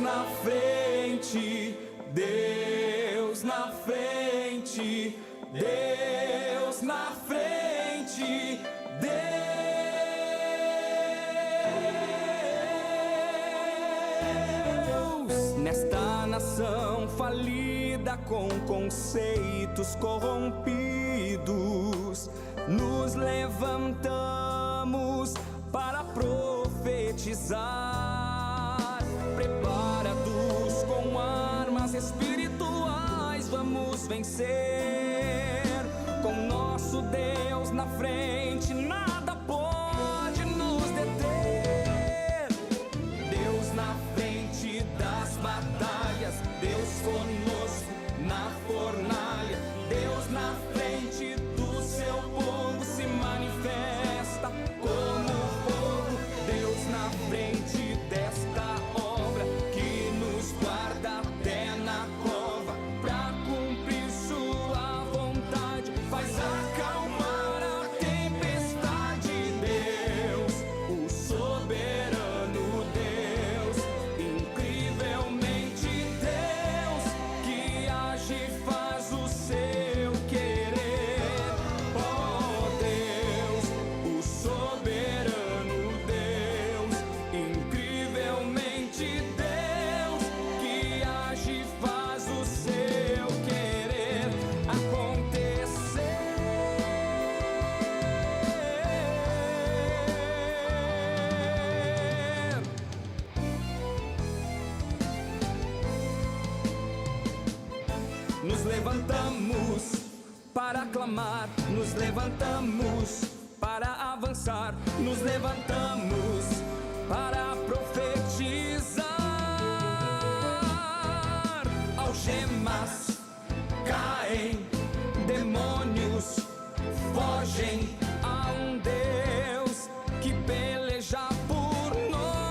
na frente, Deus na frente, Deus na frente, Deus. Nesta nação falida com conceitos corrompidos, nos levantamos para profetizar. Preparados com armas espirituais, vamos vencer. Com nosso Deus na frente, nada pode nos deter. Deus na frente das batalhas, Deus conosco na fornalha. Deus na frente do seu povo se manifesta como fogo. Deus na frente desta obra que nos guarda até na cova, pra cumprir sua vontade, faz acalmar a tempestade. Deus, o soberano Deus, incrivelmente Deus, que age e faz o seu querer. Oh Deus, o soberano Deus, incrivelmente Deus, que age e faz o seu querer acontecer. Nos levantamos para clamar, nos levantamos para avançar, nos levantamos para profetizar. Algemas caem, demônios fogem a um Deus que peleja por nós.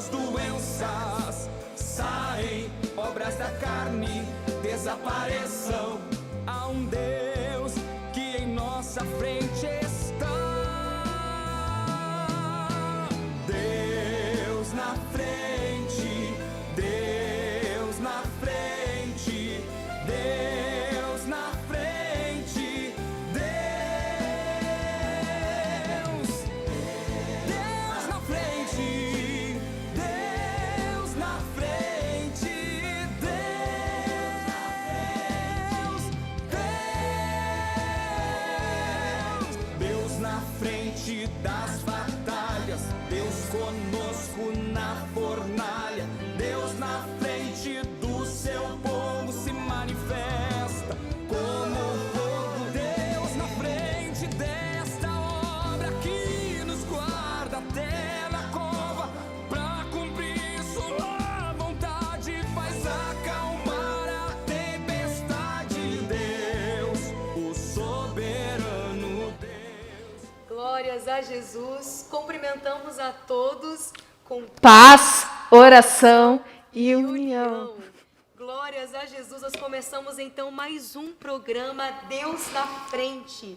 Doenças saem, obras da carne desapareçam a um Deus que em nossa frente está. Deus na frente, Deus na frente, Deus na frente, Deus, Deus na frente, Deus na frente, Deus na frente das batalhas, Deus conosco na fornalha. Deus na frente do seu povo se manifesta como fogo. Deus na frente desta obra que nos guarda até na cova, pra cumprir sua vontade, faz acalmar a tempestade. Deus, o soberano Deus. Glórias a Jesus. Cumprimentamos a todos com Paz, oração e união. Glórias a Jesus. Nós começamos então mais um programa Deus na Frente.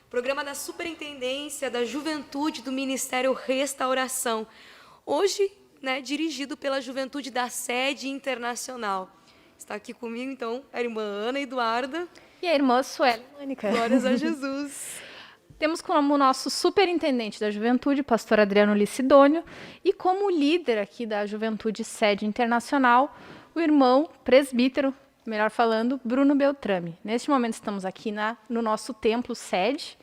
Programa da Superintendência da Juventude do Ministério Restauração. Hoje, dirigido pela Juventude da Sede Internacional. Está aqui comigo então a irmã Ana Eduarda. E a irmã Sueli Mônica. Glórias a Jesus. Temos como nosso superintendente da juventude, pastor Adriano Licidônio, e como líder aqui da Juventude Sede Internacional, o irmão presbítero, melhor falando, Bruno Beltrame. Neste momento estamos aqui no nosso templo sede,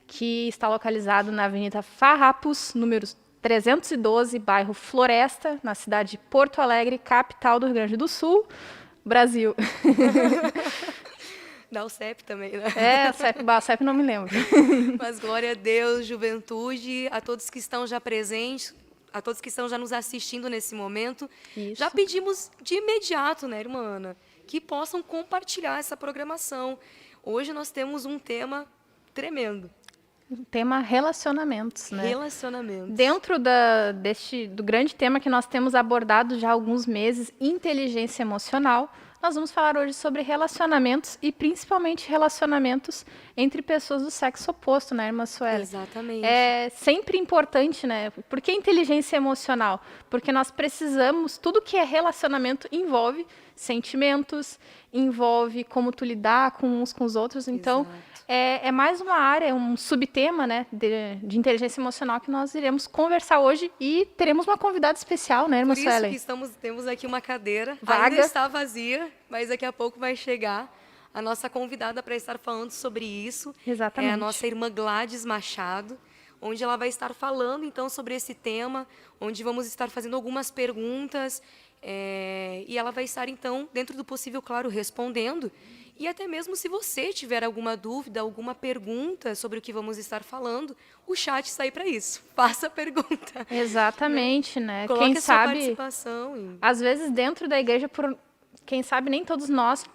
que está localizado na Avenida Farrapos, número 312, bairro Floresta, na cidade de Porto Alegre, capital do Rio Grande do Sul, Brasil. Dá o CEP também, né? O CEP não me lembro. Mas glória a Deus, juventude, a todos que estão já presentes, a todos que estão já nos assistindo nesse momento. Isso. Já pedimos de imediato, irmã Ana, que possam compartilhar essa programação. Hoje nós temos um tema tremendo. O tema relacionamentos, Relacionamentos. Dentro do grande tema que nós temos abordado já há alguns meses, inteligência emocional, nós vamos falar hoje sobre relacionamentos e principalmente relacionamentos entre pessoas do sexo oposto, né, irmã Sueli? Exatamente. É sempre importante, né? Por que inteligência emocional? Porque nós precisamos, tudo que é relacionamento envolve sentimentos, envolve como tu lidar com uns com os outros. Então, Exato. é mais uma área, um subtema, né, de inteligência emocional que nós iremos conversar hoje e teremos uma convidada especial, né, irmã Por isso Suelen? que temos aqui uma cadeira, Vaga. ainda está vazia, mas daqui a pouco vai chegar a nossa convidada para estar falando sobre isso. Exatamente. É a nossa irmã Gladys Machado, onde ela vai estar falando então sobre esse tema, onde vamos estar fazendo algumas perguntas, e ela vai estar então, dentro do possível, claro, respondendo. E até mesmo se você tiver alguma dúvida, alguma pergunta sobre o que vamos estar falando, o chat está aí para isso. Faça a pergunta. Exatamente, né? Coloque Quem a sua sabe, participação. às vezes dentro da igreja, quem sabe nem todos nós,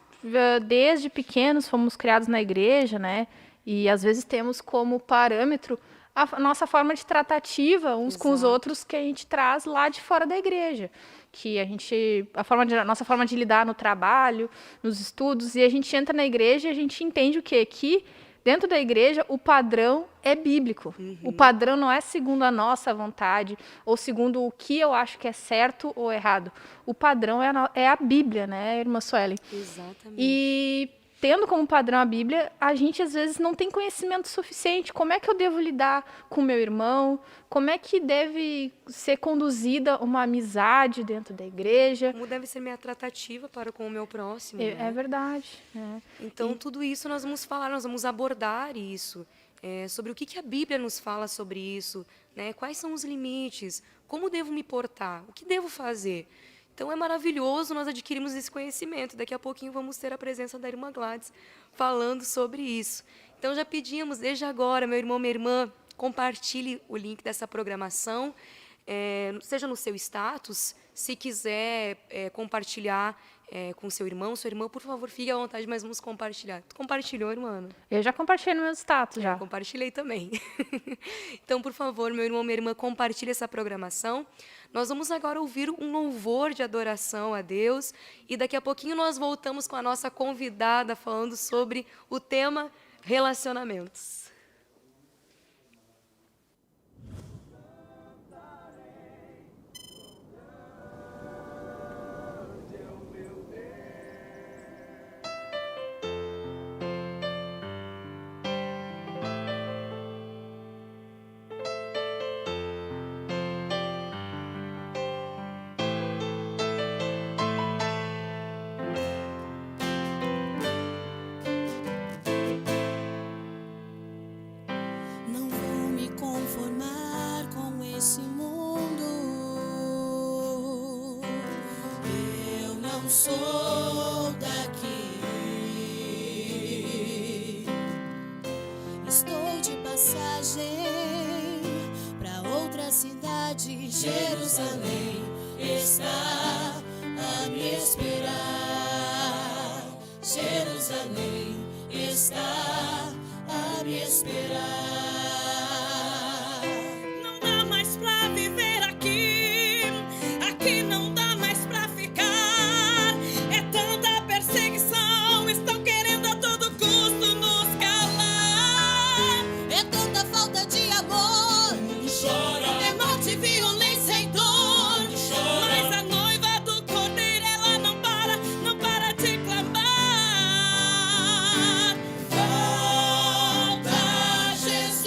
desde pequenos, fomos criados na igreja, né? E às vezes temos como parâmetro a nossa forma de tratativa uns com os Exato. outros que a gente traz lá de fora da igreja. Que a nossa forma de lidar no trabalho, nos estudos, e a gente entra na igreja e a gente entende o quê? Que dentro da igreja o padrão é bíblico. O padrão não é segundo a nossa vontade ou segundo o que eu acho que é certo ou errado. O padrão é a Bíblia, né, irmã Suelen? Exatamente. E tendo como padrão a Bíblia, a gente às vezes não tem conhecimento suficiente. Como é que eu devo lidar com meu irmão? Como é que deve ser conduzida uma amizade dentro da igreja? Como deve ser minha tratativa para com o meu próximo? É né? verdade. É. Então, tudo isso nós vamos falar, nós vamos abordar isso. Sobre o que a Bíblia nos fala sobre isso, né? Quais são os limites, como devo me portar, o que devo fazer. Então, é maravilhoso nós adquirirmos esse conhecimento. Daqui a pouquinho vamos ter a presença da irmã Gladys falando sobre isso. Então, já pedimos desde agora, meu irmão, minha irmã, compartilhe o link dessa programação, seja no seu status, se quiser compartilhar com seu irmão, sua irmã, por favor, fique à vontade, mas vamos compartilhar. Tu compartilhou, irmã? Eu já compartilhei no meu status, já. Compartilhei também. Então, por favor, meu irmão, minha irmã, compartilhe essa programação. Nós vamos agora ouvir um louvor de adoração a Deus e daqui a pouquinho nós voltamos com a nossa convidada falando sobre o tema relacionamentos. Não vou me conformar com esse mundo. Eu não sou daqui. Estou de passagem para outra cidade. Jerusalém está a me esperar. Jerusalém está a me esperar. Não dá mais pra viver aqui, aqui não dá mais pra ficar. É tanta perseguição, estão querendo a todo custo nos calar. É tanta falta de amor, chora. É morte, violência e dor, chora. Mas a noiva do cordeiro, ela não para de clamar. Volta, Jesus.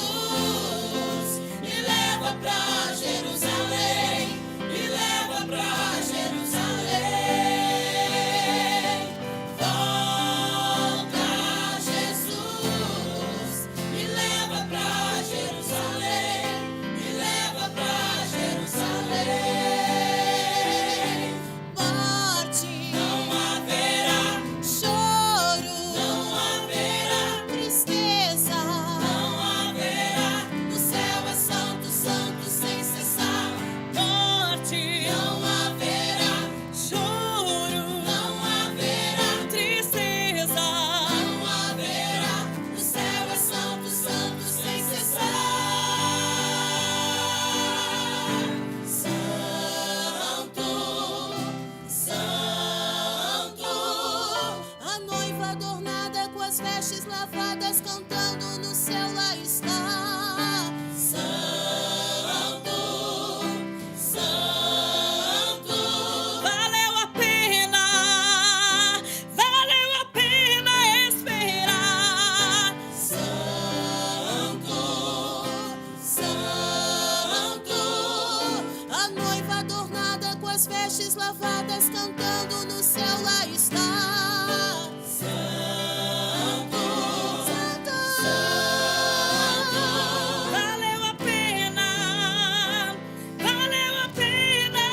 suas vestes lavadas, cantando no céu lá está. Santo, Santo, Santo. Valeu a pena, valeu a pena.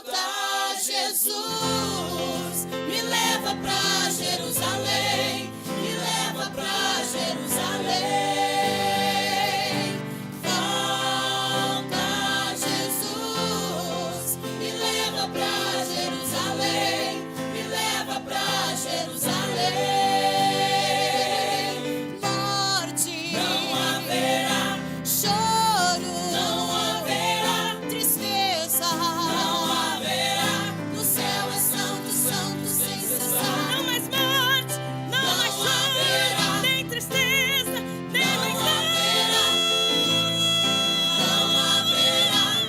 Volta, Jesus, me leva pra Jerusalém, me leva pra Jerusalém. Volta, Jesus, me leva pra Jerusalém, me leva pra Jerusalém. Morte não haverá, choro não haverá, tristeza não haverá. No céu é santo, santo sem cessar. Não mais morte, não mais choro, nem tristeza, nem mais não haverá.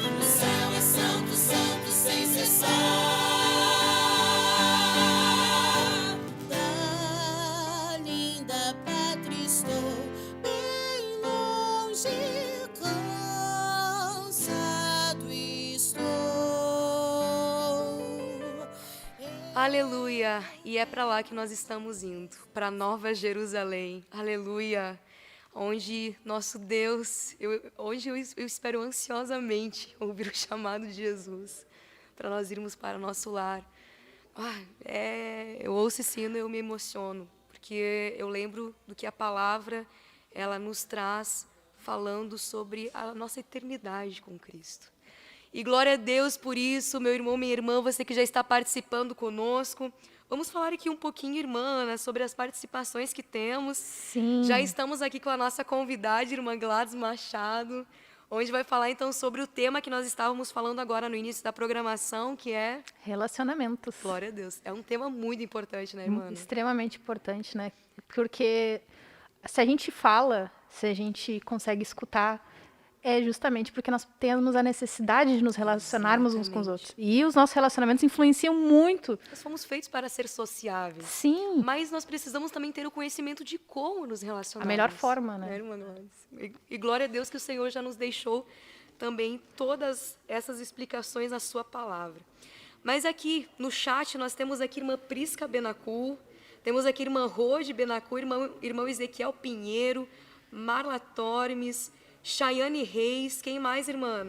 No céu é santo, santo sem cessar. Da linda pátria estou bem longe, cansado estou. Aleluia! E é para lá que nós estamos indo, para Nova Jerusalém. Aleluia! Onde nosso Deus, hoje eu espero ansiosamente ouvir o chamado de Jesus, para nós irmos para o nosso lar. Eu ouço esse hino e eu me emociono, porque eu lembro do que a palavra ela nos traz, falando sobre a nossa eternidade com Cristo. E glória a Deus por isso, meu irmão, minha irmã, você que já está participando conosco. Vamos falar aqui um pouquinho, irmã, né, sobre as participações que temos. Sim. Já estamos aqui com a nossa convidada, irmã Gladys Machado, onde vai falar então sobre o tema que nós estávamos falando agora no início da programação, que é... Relacionamentos. Glória a Deus. É um tema muito importante, né, irmã? Extremamente importante, né? Porque se a gente fala, se a gente consegue escutar, é justamente porque nós temos a necessidade de nos relacionarmos uns com os outros. E os nossos relacionamentos influenciam muito. Nós fomos feitos para ser sociáveis. Sim. Mas nós precisamos também ter o conhecimento de como nos relacionarmos. A melhor forma, né? Irmã Gladys? E glória a Deus que o Senhor já nos deixou também todas essas explicações na sua palavra. Mas aqui no chat nós temos aqui irmã Prisca Benacur, temos aqui irmã Rode Benacur, irmão Ezequiel Pinheiro, Marla Tormes, Chayane Reis, quem mais, irmã?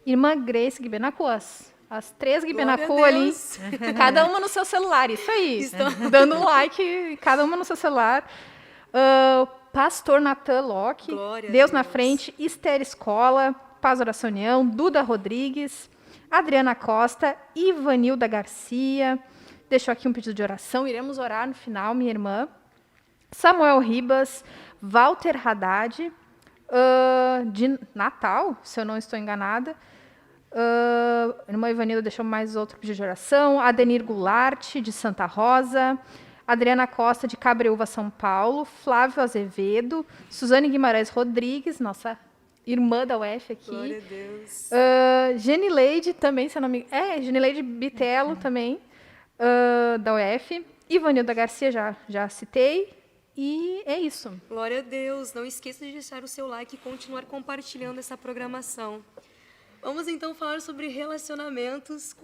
Irmã Grace Guibenacu, as três Glória Guibenacu a ali, Deus. cada uma no seu celular, isso aí, Estão- dando um like, cada uma no seu celular. Pastor Natan Locke, Glória a Deus na Deus. frente, Esther Escola, Paz Oração União, Duda Rodrigues, Adriana Costa, Ivanilda Garcia, deixou aqui um pedido de oração, iremos orar no final, minha irmã. Samuel Ribas, Walter Haddad, de Natal, se eu não estou enganada. Irmã Ivanilda deixou mais outro pedido de oração. Adenir Goulart, de Santa Rosa. Adriana Costa, de Cabreúva, São Paulo. Flávio Azevedo. Suzane Guimarães Rodrigues, nossa irmã da UF aqui. Glória a Deus. Genileide também, se eu não me... Genileide Bitelo também, da UF. Ivanilda Garcia, já citei. E é isso. Glória a Deus. Não esqueça de deixar o seu like e continuar compartilhando essa programação. Vamos então falar sobre relacionamentos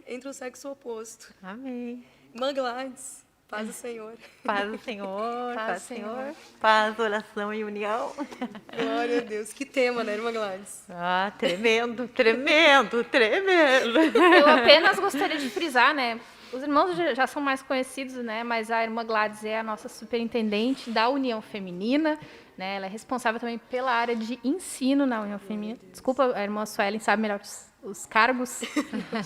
entre o sexo oposto. Amém. Irmã Gladys, paz do Senhor. Paz do Senhor, Paz paz do do Senhor. Senhor, paz, oração e união. Glória a Deus. Que tema, né, irmã Gladys? Ah, tremendo, tremendo, tremendo. Eu apenas gostaria de frisar, né? Os irmãos já são mais conhecidos, né? Mas a irmã Gladys é a nossa superintendente da União Feminina, né? Ela é responsável também pela área de ensino na União Feminina. Desculpa, a irmã Suelen sabe melhor os cargos,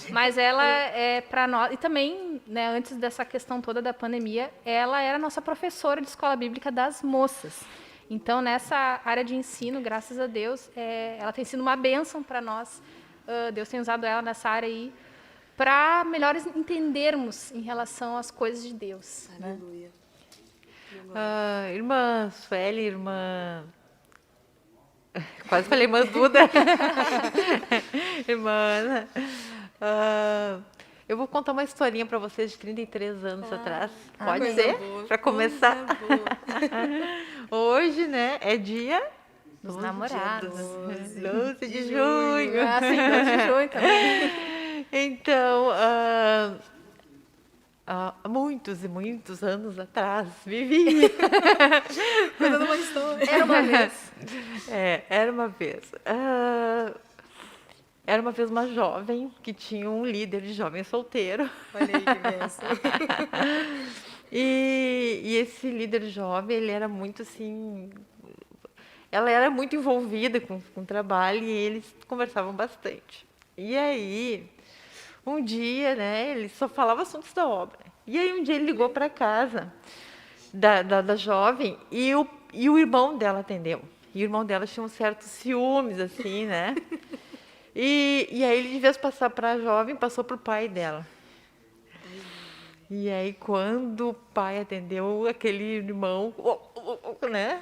mas ela é para nós. E também, né, antes dessa questão toda da pandemia, ela era nossa professora de escola bíblica das moças. Então, nessa área de ensino, graças a Deus, ela tem sido uma bênção para nós. Deus tem usado ela nessa área aí para melhor entendermos em relação às coisas de Deus. Né? Aleluia. Irmã Sueli, irmã... Quase falei irmã Duda. Irmã... eu vou contar uma historinha para vocês de 33 anos atrás. Pode Coisa ser? boa, Para começar? coisa boa. Hoje, né, é dia Dos 12 namorados. 12 de junho. Ah, sim, 12 de junho também. Então, há muitos e muitos anos atrás, vivi. Contando uma história. Era uma vez. Era uma vez. Era uma vez uma jovem que tinha um líder de jovem solteiro. Olha aí que benção. E esse líder jovem, ele era muito assim... Ela era muito envolvida com o trabalho e eles conversavam bastante. E aí, um dia, né, ele só falava assuntos da obra. E aí, um dia, ele ligou para casa da jovem e o irmão dela atendeu. E o irmão dela tinha um certo ciúmes, assim, né? E aí, ele, de vez de passar para a jovem, passou para o pai dela. E aí, quando o pai atendeu aquele irmão, né?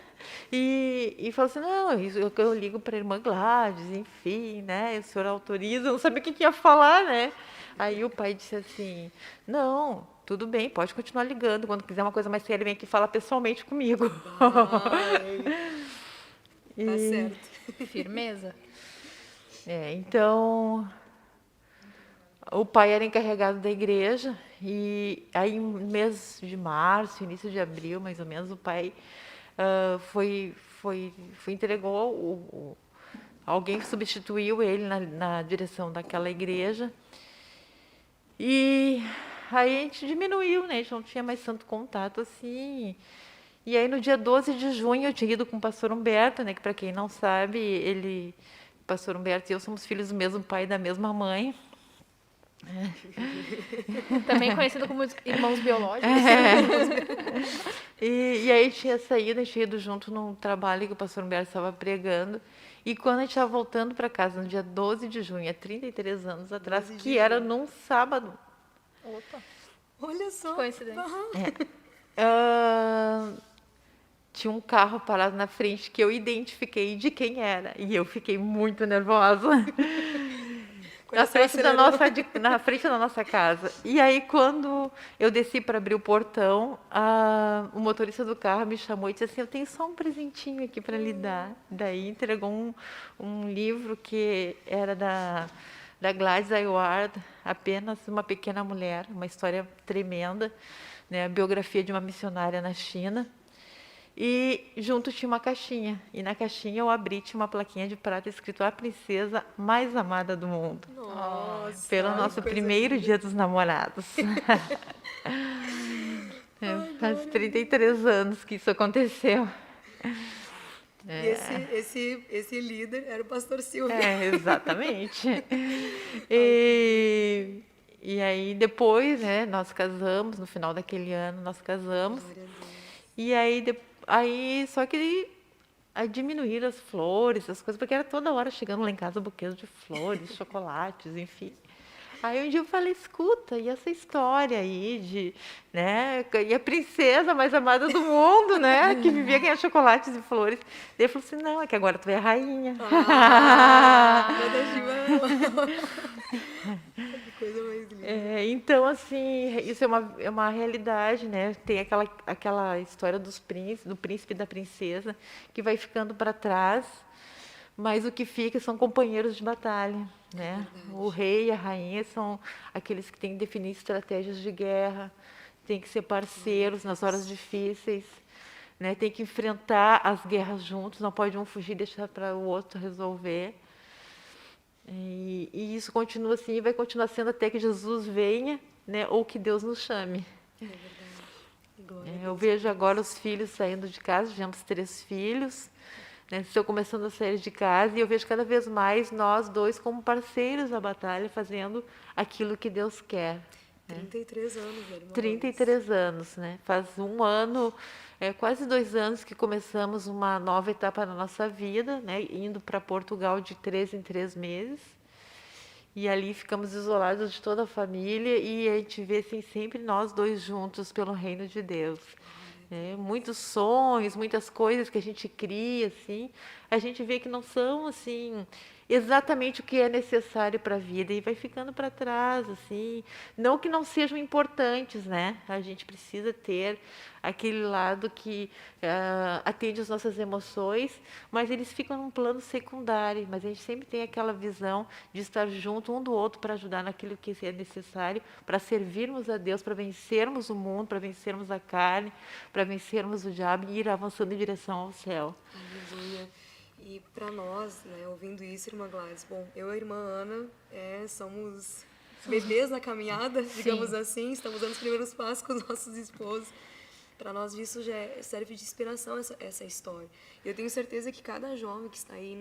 E falou assim, não, eu ligo para a irmã Gladys, enfim, né? O senhor autoriza, eu não sabia o que ia falar, né? Aí o pai disse assim, não, tudo bem, pode continuar ligando. Quando quiser uma coisa mais séria, vem aqui falar pessoalmente comigo. Tá certo. Firmeza. Então, o pai era encarregado da igreja e aí no mês de março, início de abril, mais ou menos, o pai entregou, alguém substituiu ele na direção daquela igreja. E aí a gente diminuiu, né? A gente não tinha mais tanto contato assim. E aí no dia 12 de junho eu tinha ido com o pastor Humberto, né? Que para quem não sabe, o pastor Humberto e eu somos filhos do mesmo pai e da mesma mãe. Também conhecido como irmãos biológicos. E aí a gente tinha ido junto num trabalho que o pastor Humberto estava pregando. E quando a gente estava voltando para casa, no dia 12 de junho, há 33 anos atrás, que era num sábado, Opa, Olha só. coincidência. tinha um carro parado na frente que eu identifiquei de quem era. E eu fiquei muito nervosa. Na frente da nossa casa. E aí, quando eu desci para abrir o portão, o motorista do carro me chamou e disse assim, eu tenho só um presentinho aqui para lhe dar. Daí entregou um livro que era da Gladys Aylward, Apenas uma Pequena Mulher, uma história tremenda, né? A biografia de uma missionária na China. E junto tinha uma caixinha. E na caixinha eu abri, tinha uma plaquinha de prata escrito A Princesa Mais Amada do Mundo. Nossa. Pelo ai, nosso que coisa primeiro linda. dia dos namorados. Faz 33 anos que isso aconteceu. E esse líder era o pastor Silvio. Exatamente. E aí depois, né, nós casamos, no final daquele ano nós casamos. E aí só que a diminuir as flores, as coisas, porque era toda hora chegando lá em casa buquês de flores, chocolates, enfim. Aí um dia eu falei, escuta, e essa história aí né, e a princesa mais amada do mundo, né, que vivia ganhando chocolates e flores. Daí ele falou assim, não, é que agora tu é a rainha. Que coisa mais linda. Então, assim, isso é uma realidade, né? Tem aquela história do príncipe e da princesa, que vai ficando para trás, mas o que fica são companheiros de batalha, né? O rei e a rainha são aqueles que têm que definir estratégias de guerra, têm que ser parceiros nas horas difíceis, né? Tem que enfrentar as guerras juntos, não pode um fugir e deixar para o outro resolver. E isso continua assim, e vai continuar sendo até que Jesus venha, né, ou que Deus nos chame. É verdade. Glória a Deus. Eu vejo agora os filhos saindo de casa, tivemos 3 filhos, né, estão começando a sair de casa, e eu vejo cada vez mais nós dois como parceiros da batalha, fazendo aquilo que Deus quer. 33 anos, meu irmão. 33 anos, né? Faz um ano, quase 2 anos que começamos uma nova etapa na nossa vida, né? Indo para Portugal de 3 em 3 meses. E ali ficamos isolados de toda a família e a gente vê assim, sempre nós dois juntos pelo reino de Deus. Muitos sonhos, muitas coisas que a gente cria, assim, a gente vê que não são, assim, exatamente o que é necessário para a vida e vai ficando para trás, assim. Não que não sejam importantes, né? A gente precisa ter aquele lado que atende às nossas emoções, mas eles ficam num plano secundário. Mas a gente sempre tem aquela visão de estar junto um do outro para ajudar naquilo que é necessário, para servirmos a Deus, para vencermos o mundo, para vencermos a carne, para vencermos o diabo e ir avançando em direção ao céu. Aleluia. E para nós, né, ouvindo isso, irmã Gladys, bom, eu e a irmã Ana somos bebês na caminhada, digamos assim, estamos dando os primeiros passos com os nossos esposos. Para nós isso já serve de inspiração, essa história. Eu tenho certeza que cada jovem que está aí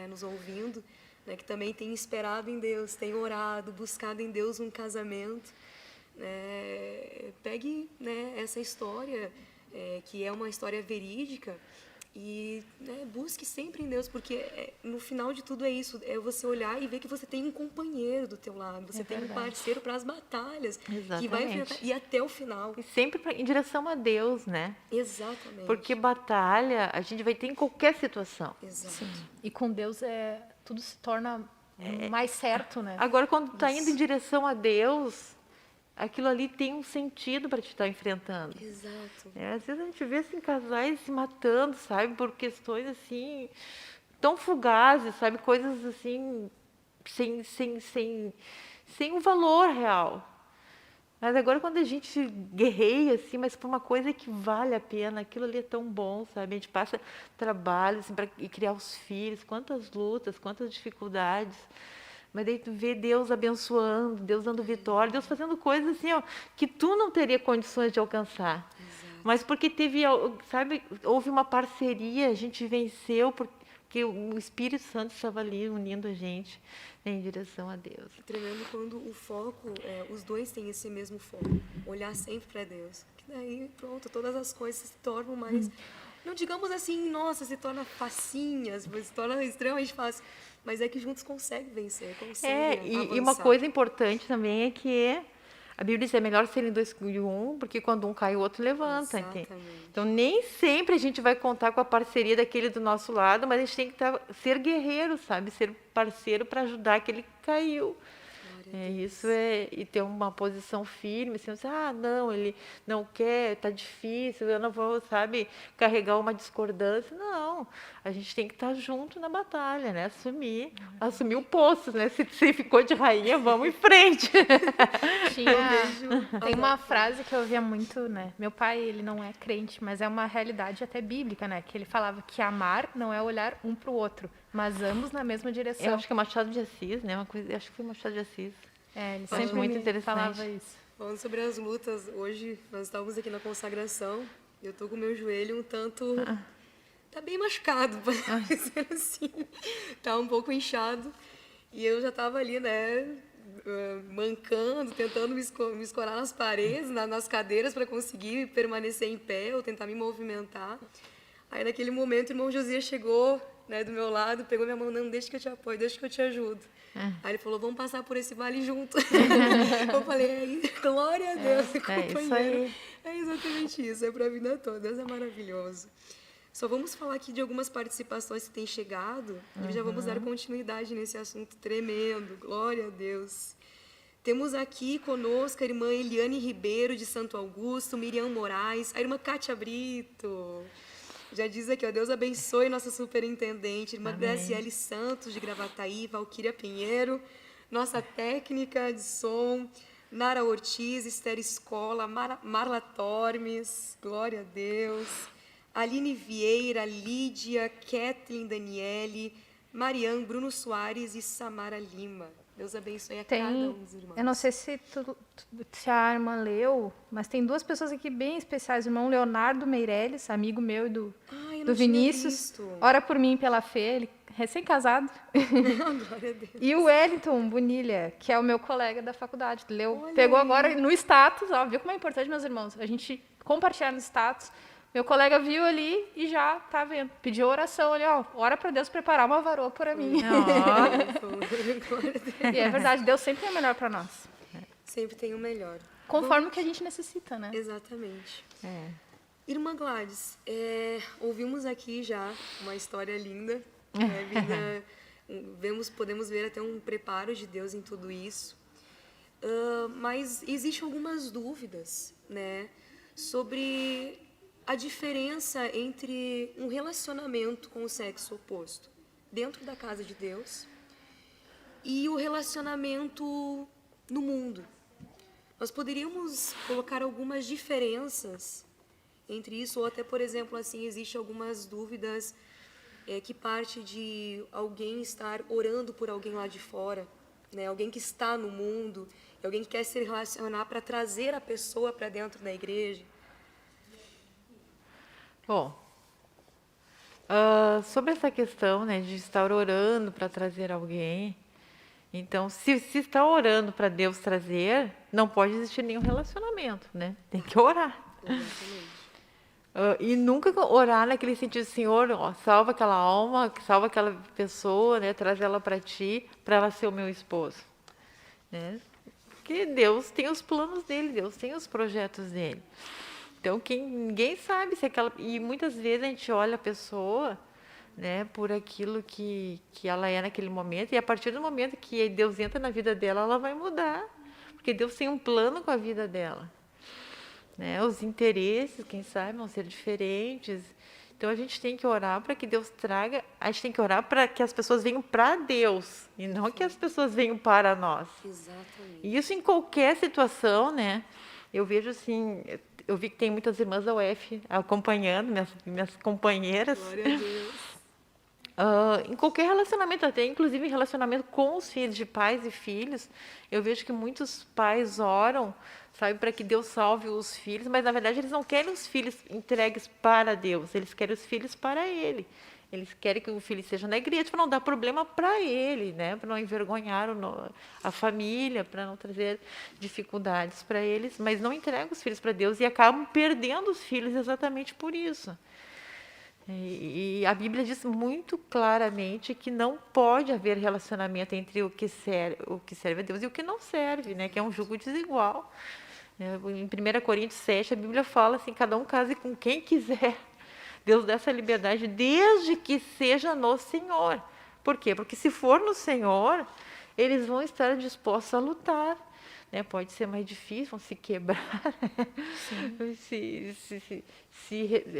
nos ouvindo, né, que também tem esperado em Deus, tem orado, buscado em Deus um casamento, pegue, né, essa história, que é uma história verídica, e busque sempre em Deus, porque no final de tudo é isso, é você olhar e ver que você tem um companheiro do teu lado, você tem um parceiro para as batalhas, que vai enfrentar, e até o final. E sempre em direção a Deus, né? Exatamente. Porque batalha a gente vai ter em qualquer situação. Exato. Sim. E com Deus tudo se torna mais certo, né? Agora, quando tu está indo em direção a Deus, aquilo ali tem um sentido para te estar enfrentando. Exato. Às vezes a gente vê assim, casais se matando, sabe, por questões assim tão fugazes, sabe, coisas assim sem um valor real. Mas agora quando a gente guerreia assim, mas por uma coisa que vale a pena, aquilo ali é tão bom, sabe? A gente passa trabalho assim, para criar os filhos, quantas lutas, quantas dificuldades. Mas daí tu vê Deus abençoando, Deus dando vitória, Deus fazendo coisas assim, ó, que tu não teria condições de alcançar. Exato. Mas porque sabe, houve uma parceria, a gente venceu porque o Espírito Santo estava ali unindo a gente em direção a Deus. Tremendo quando o foco, os dois têm esse mesmo foco, olhar sempre para Deus. Que daí, pronto, todas as coisas se tornam mais, não digamos assim, nossa, se torna facinhas, mas se torna extremamente fácil. Mas é que juntos conseguem vencer, conseguem avançar. E uma coisa importante também é que a Bíblia diz que é melhor serem dois que um, porque quando um cai, o outro levanta. Exatamente. Então, nem sempre a gente vai contar com a parceria daquele do nosso lado, mas a gente tem que ser guerreiro, sabe? Ser parceiro para ajudar aquele que caiu. E ter uma posição firme, assim, não, ele não quer, está difícil, eu não vou, sabe, carregar uma discordância. Não, a gente tem que estar junto na batalha, né? Assumir o posto, né? Se ficou de rainha, vamos em frente. Tem uma frase que eu ouvia muito, né? Meu pai, ele não é crente, mas é uma realidade até bíblica, né? Que ele falava que amar não é olhar um para o outro, mas ambos na mesma direção. Eu acho que é Machado de Assis, né? Acho que foi Machado de Assis. Ele sempre muito falava isso. Falando sobre as lutas, hoje nós estávamos aqui na consagração, eu tô com o meu joelho um tanto... Tá bem machucado, para dizer assim. Tá um pouco inchado. E eu já estava ali, né, mancando, tentando me escorar nas paredes, nas cadeiras, para conseguir permanecer em pé ou tentar me movimentar. Aí, naquele momento, o irmão Josias chegou, né, do meu lado, pegou minha mão, não, deixa que eu te apoio, deixa que eu te ajudo. Aí ele falou, vamos passar por esse vale junto. Eu falei, glória a Deus, companheiro. Isso aí. É exatamente isso, é para a vida toda, Deus é maravilhoso. Só vamos falar aqui de algumas participações que têm chegado e já vamos dar continuidade nesse assunto tremendo, glória a Deus. Temos aqui conosco a irmã Eliane Ribeiro, de Santo Augusto, Miriam Moraes, a irmã Cátia Brito. Já diz aqui, ó, Deus abençoe nossa superintendente, irmã Graciele Santos, de Gravataí, Valquíria Pinheiro, nossa técnica de som, Nara Ortiz, Esther Escola, Marla Tormes, glória a Deus, Aline Vieira, Lídia, Kathleen Daniele, Mariane, Bruno Soares e Samara Lima. Deus abençoe a cada um dos irmãos. Eu não sei se a irmã leu, mas tem duas pessoas aqui bem especiais. O irmão Leonardo Meirelles, amigo meu e do Vinícius. Ora por mim e pela Fê, ele recém-casado. Glória a Deus. E o Wellington Bonilha, que é o meu colega da faculdade. Pegou agora no status, ó, viu como é importante, meus irmãos? A gente compartilhar no status. Meu colega viu ali e já tá vendo. Pediu oração ali, ó. Ora para Deus preparar uma varoa para mim. E é verdade, Deus sempre tem o melhor para nós. Sempre tem o melhor. Conforme o que a gente necessita, né? Exatamente. Irmã Gladys, ouvimos aqui já uma história linda, né, podemos ver até um preparo de Deus em tudo isso, mas existem algumas dúvidas, né, sobre a diferença entre um relacionamento com o sexo oposto dentro da casa de Deus e o relacionamento no mundo. Nós poderíamos colocar algumas diferenças entre isso, ou até, por exemplo, assim, existem algumas dúvidas que parte de alguém estar orando por alguém lá de fora, né? Alguém que está no mundo, alguém que quer se relacionar para trazer a pessoa para dentro da igreja. Bom, sobre essa questão, né, de estar orando para trazer alguém, então, se está orando para Deus trazer, não pode existir nenhum relacionamento, né? Tem que orar. Exatamente. E nunca orar naquele sentido, Senhor, ó, salva aquela alma, salva aquela pessoa, né? Traz ela para ti, para ela ser o meu esposo, né? Porque Deus tem os planos dele, Deus tem os projetos dele. Então, ninguém sabe se aquela... E muitas vezes a gente olha a pessoa, né, por aquilo que ela é naquele momento, e a partir do momento que Deus entra na vida dela, ela vai mudar, porque Deus tem um plano com a vida dela, né? Os interesses, quem sabe, vão ser diferentes. Então a gente tem que orar para que Deus traga, a gente tem que orar para que as pessoas venham para Deus e não que as pessoas venham para nós. Exatamente. E isso em qualquer situação, né? Eu vejo assim, eu vi que tem muitas irmãs da UF acompanhando, minhas companheiras. Glória a Deus. Em qualquer relacionamento, até inclusive em relacionamento com os filhos, de pais e filhos, eu vejo que muitos pais oram, sabe, para que Deus salve os filhos, mas na verdade eles não querem os filhos entregues para Deus, eles querem os filhos para Ele. Eles querem que o filho seja na igreja para não dar problema para ele, né? Para não envergonhar a família, para não trazer dificuldades para eles, mas não entregam os filhos para Deus e acabam perdendo os filhos exatamente por isso. E a Bíblia diz muito claramente que não pode haver relacionamento entre o que serve a Deus e o que não serve, né? Que é um jugo desigual. Em 1 Coríntios 7, a Bíblia fala assim, cada um case com quem quiser. Deus dá essa liberdade desde que seja no Senhor. Por quê? Porque se for no Senhor, eles vão estar dispostos a lutar. Né? Pode ser mais difícil, vão se quebrar, se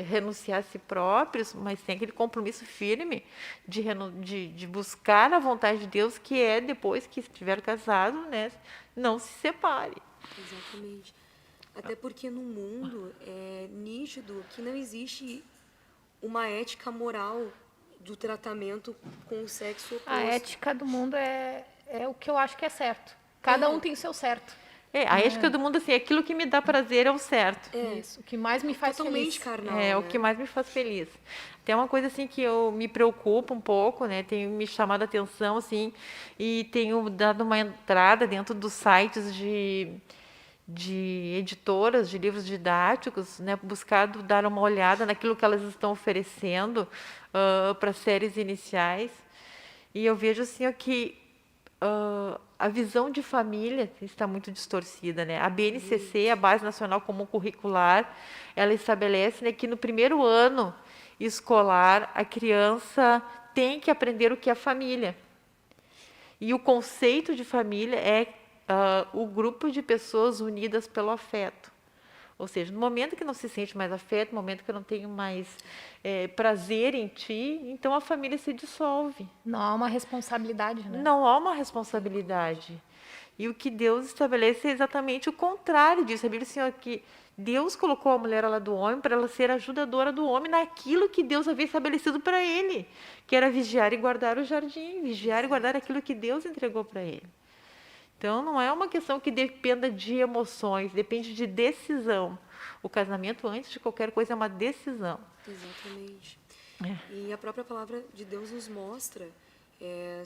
renunciar a si próprios, mas tem aquele compromisso firme de buscar a vontade de Deus, que é, depois que estiver casado, né, não se separe. Exatamente. Até porque no mundo é nítido que não existe uma ética moral do tratamento com o sexo oposto. A ética do mundo é o que eu acho que é certo. Cada um tem o seu certo. A ética do mundo, assim, aquilo que me dá prazer é o certo. Isso, o que mais me faz Totalmente feliz. carnal, É né? o que mais me faz feliz. Tem uma coisa assim que eu me preocupo um pouco, né? Tem me chamado a atenção, assim, e tenho dado uma entrada dentro dos sites de editoras de livros didáticos, né? Buscado dar uma olhada naquilo que elas estão oferecendo para séries iniciais. E eu vejo assim que a visão de família está muito distorcida, né? A BNCC, a Base Nacional Comum Curricular, ela estabelece, né, que no primeiro ano escolar a criança tem que aprender o que é família. E o conceito de família é o grupo de pessoas unidas pelo afeto. Ou seja, no momento que não se sente mais afeto, no momento que eu não tenho mais prazer em ti, então a família se dissolve. Não há uma responsabilidade, né? Não há uma responsabilidade. E o que Deus estabelece é exatamente o contrário disso. A Bíblia diz assim, que Deus colocou a mulher ao lado do homem para ela ser ajudadora do homem naquilo que Deus havia estabelecido para ele, que era vigiar e guardar o jardim, vigiar e guardar aquilo que Deus entregou para ele. Então, não é uma questão que dependa de emoções, depende de decisão. O casamento, antes de qualquer coisa, é uma decisão. Exatamente. E a própria palavra de Deus nos mostra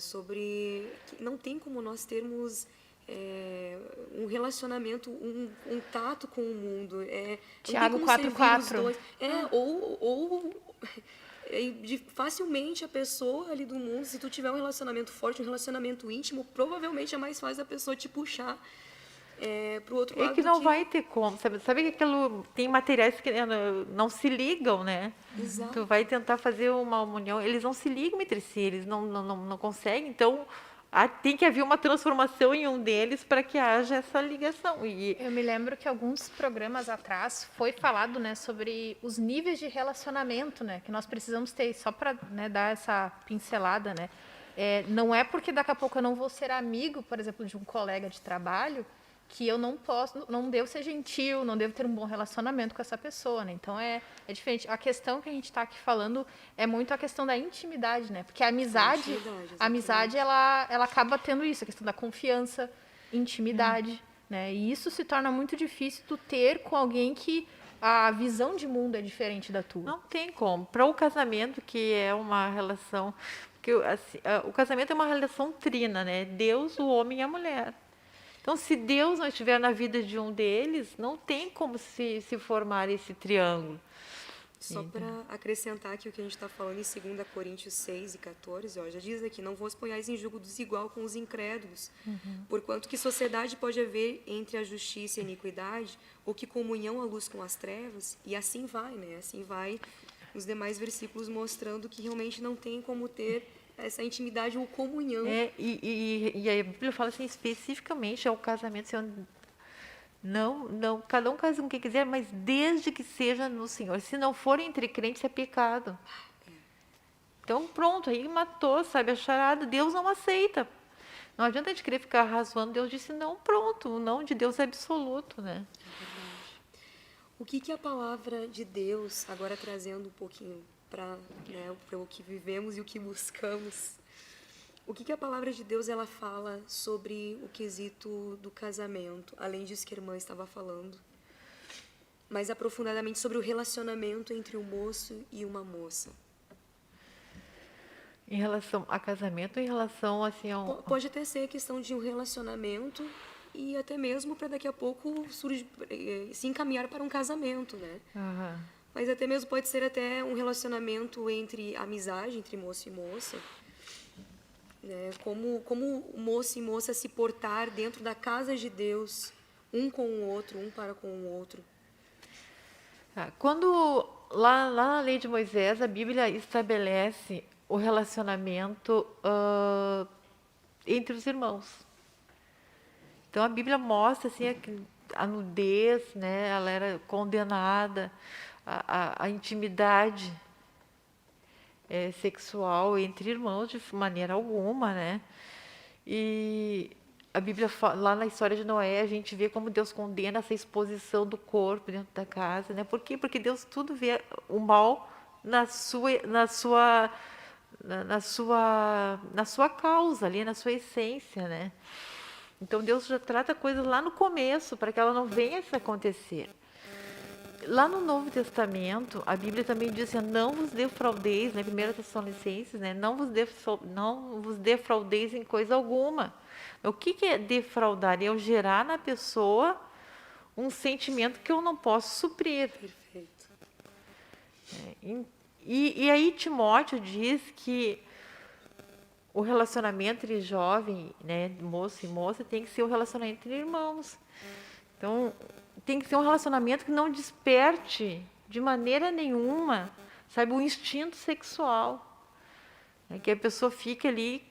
sobre que não tem como nós termos um relacionamento, um tato com o mundo. Tiago não tem como servir os 4:4. dois. Facilmente a pessoa ali do mundo, se tu tiver um relacionamento forte, um relacionamento íntimo, provavelmente é mais fácil a pessoa te puxar para o outro É lado. que não vai ter como, sabe que aquilo tem materiais que não se ligam, né? Exato. Tu vai tentar fazer uma união, eles não se ligam entre si, eles não conseguem, então tem que haver uma transformação em um deles para que haja essa ligação. E Eu me lembro que alguns programas atrás foi falado, né, sobre os níveis de relacionamento, né, que nós precisamos ter, só para, né, dar essa pincelada, né. Não é porque daqui a pouco eu não vou ser amigo, por exemplo, de um colega de trabalho, que eu não devo ser gentil, não devo ter um bom relacionamento com essa pessoa, né? Então é diferente. A questão que a gente está aqui falando é muito a questão da intimidade, né? Porque a amizade ela acaba tendo isso, a questão da confiança, intimidade, né? E isso se torna muito difícil tu ter com alguém que a visão de mundo é diferente da tua. não tem como. Para o casamento, que é uma relação, porque assim, o casamento é uma relação trina, né? Deus, o homem e a mulher. Então, se Deus não estiver na vida de um deles, não tem como se formar esse triângulo. Só para acrescentar aqui o que a gente está falando em 2 Coríntios 6 e 14, ó, já diz aqui, não vos ponhais em julgo desigual com os incrédulos, porquanto que sociedade pode haver entre a justiça e a iniquidade, ou que comunhão a luz com as trevas, e assim vai, né? Assim vai os demais versículos mostrando que realmente não tem como ter essa intimidade ou comunhão. E a Bíblia fala assim, especificamente ao casamento, assim, não, cada um casa com quem quiser, mas desde que seja no Senhor. Se não for entre crentes, é pecado. Então, pronto, aí matou, sabe, a charada. Deus não aceita. Não adianta a gente querer ficar razoando. Deus disse não, pronto. O não de Deus é absoluto, né? O que a palavra de Deus, agora trazendo um pouquinho para, né, o que vivemos e o que buscamos, o que a palavra de Deus ela fala sobre o quesito do casamento, além disso que a irmã estava falando, mais aprofundadamente sobre o relacionamento entre um moço e uma moça? Em relação a casamento, em relação assim ao... Pode até ser questão de um relacionamento e até mesmo para daqui a pouco se encaminhar para um casamento, né? Aham. Mas até mesmo pode ser até um relacionamento entre amizade, entre moço e moça, né? Como moço e moça se portar dentro da casa de Deus, um com o outro, um para com o outro. Quando lá na lei de Moisés, a Bíblia estabelece o relacionamento entre os irmãos. Então a Bíblia mostra assim a nudez, né? Ela era condenada, a intimidade sexual entre irmãos de maneira alguma, né? E a Bíblia lá na história de Noé a gente vê como Deus condena essa exposição do corpo dentro da casa, né? Por quê? Porque Deus tudo vê o mal na sua causa ali, na sua essência, né? Então Deus já trata coisas lá no começo para que ela não venha a se acontecer. Lá no Novo Testamento, a Bíblia também diz assim, não vos defraudeis, né, 1 Tessalonicenses, né, não vos defraudeis em coisa alguma. O que é defraudar? É eu gerar na pessoa um sentimento que eu não posso suprir. Perfeito. E aí Timóteo diz que o relacionamento entre jovem, né, moço e moça, tem que ser um relacionamento entre irmãos. Então, tem que ser um relacionamento que não desperte de maneira nenhuma, sabe, o instinto sexual. Né, que a pessoa fique ali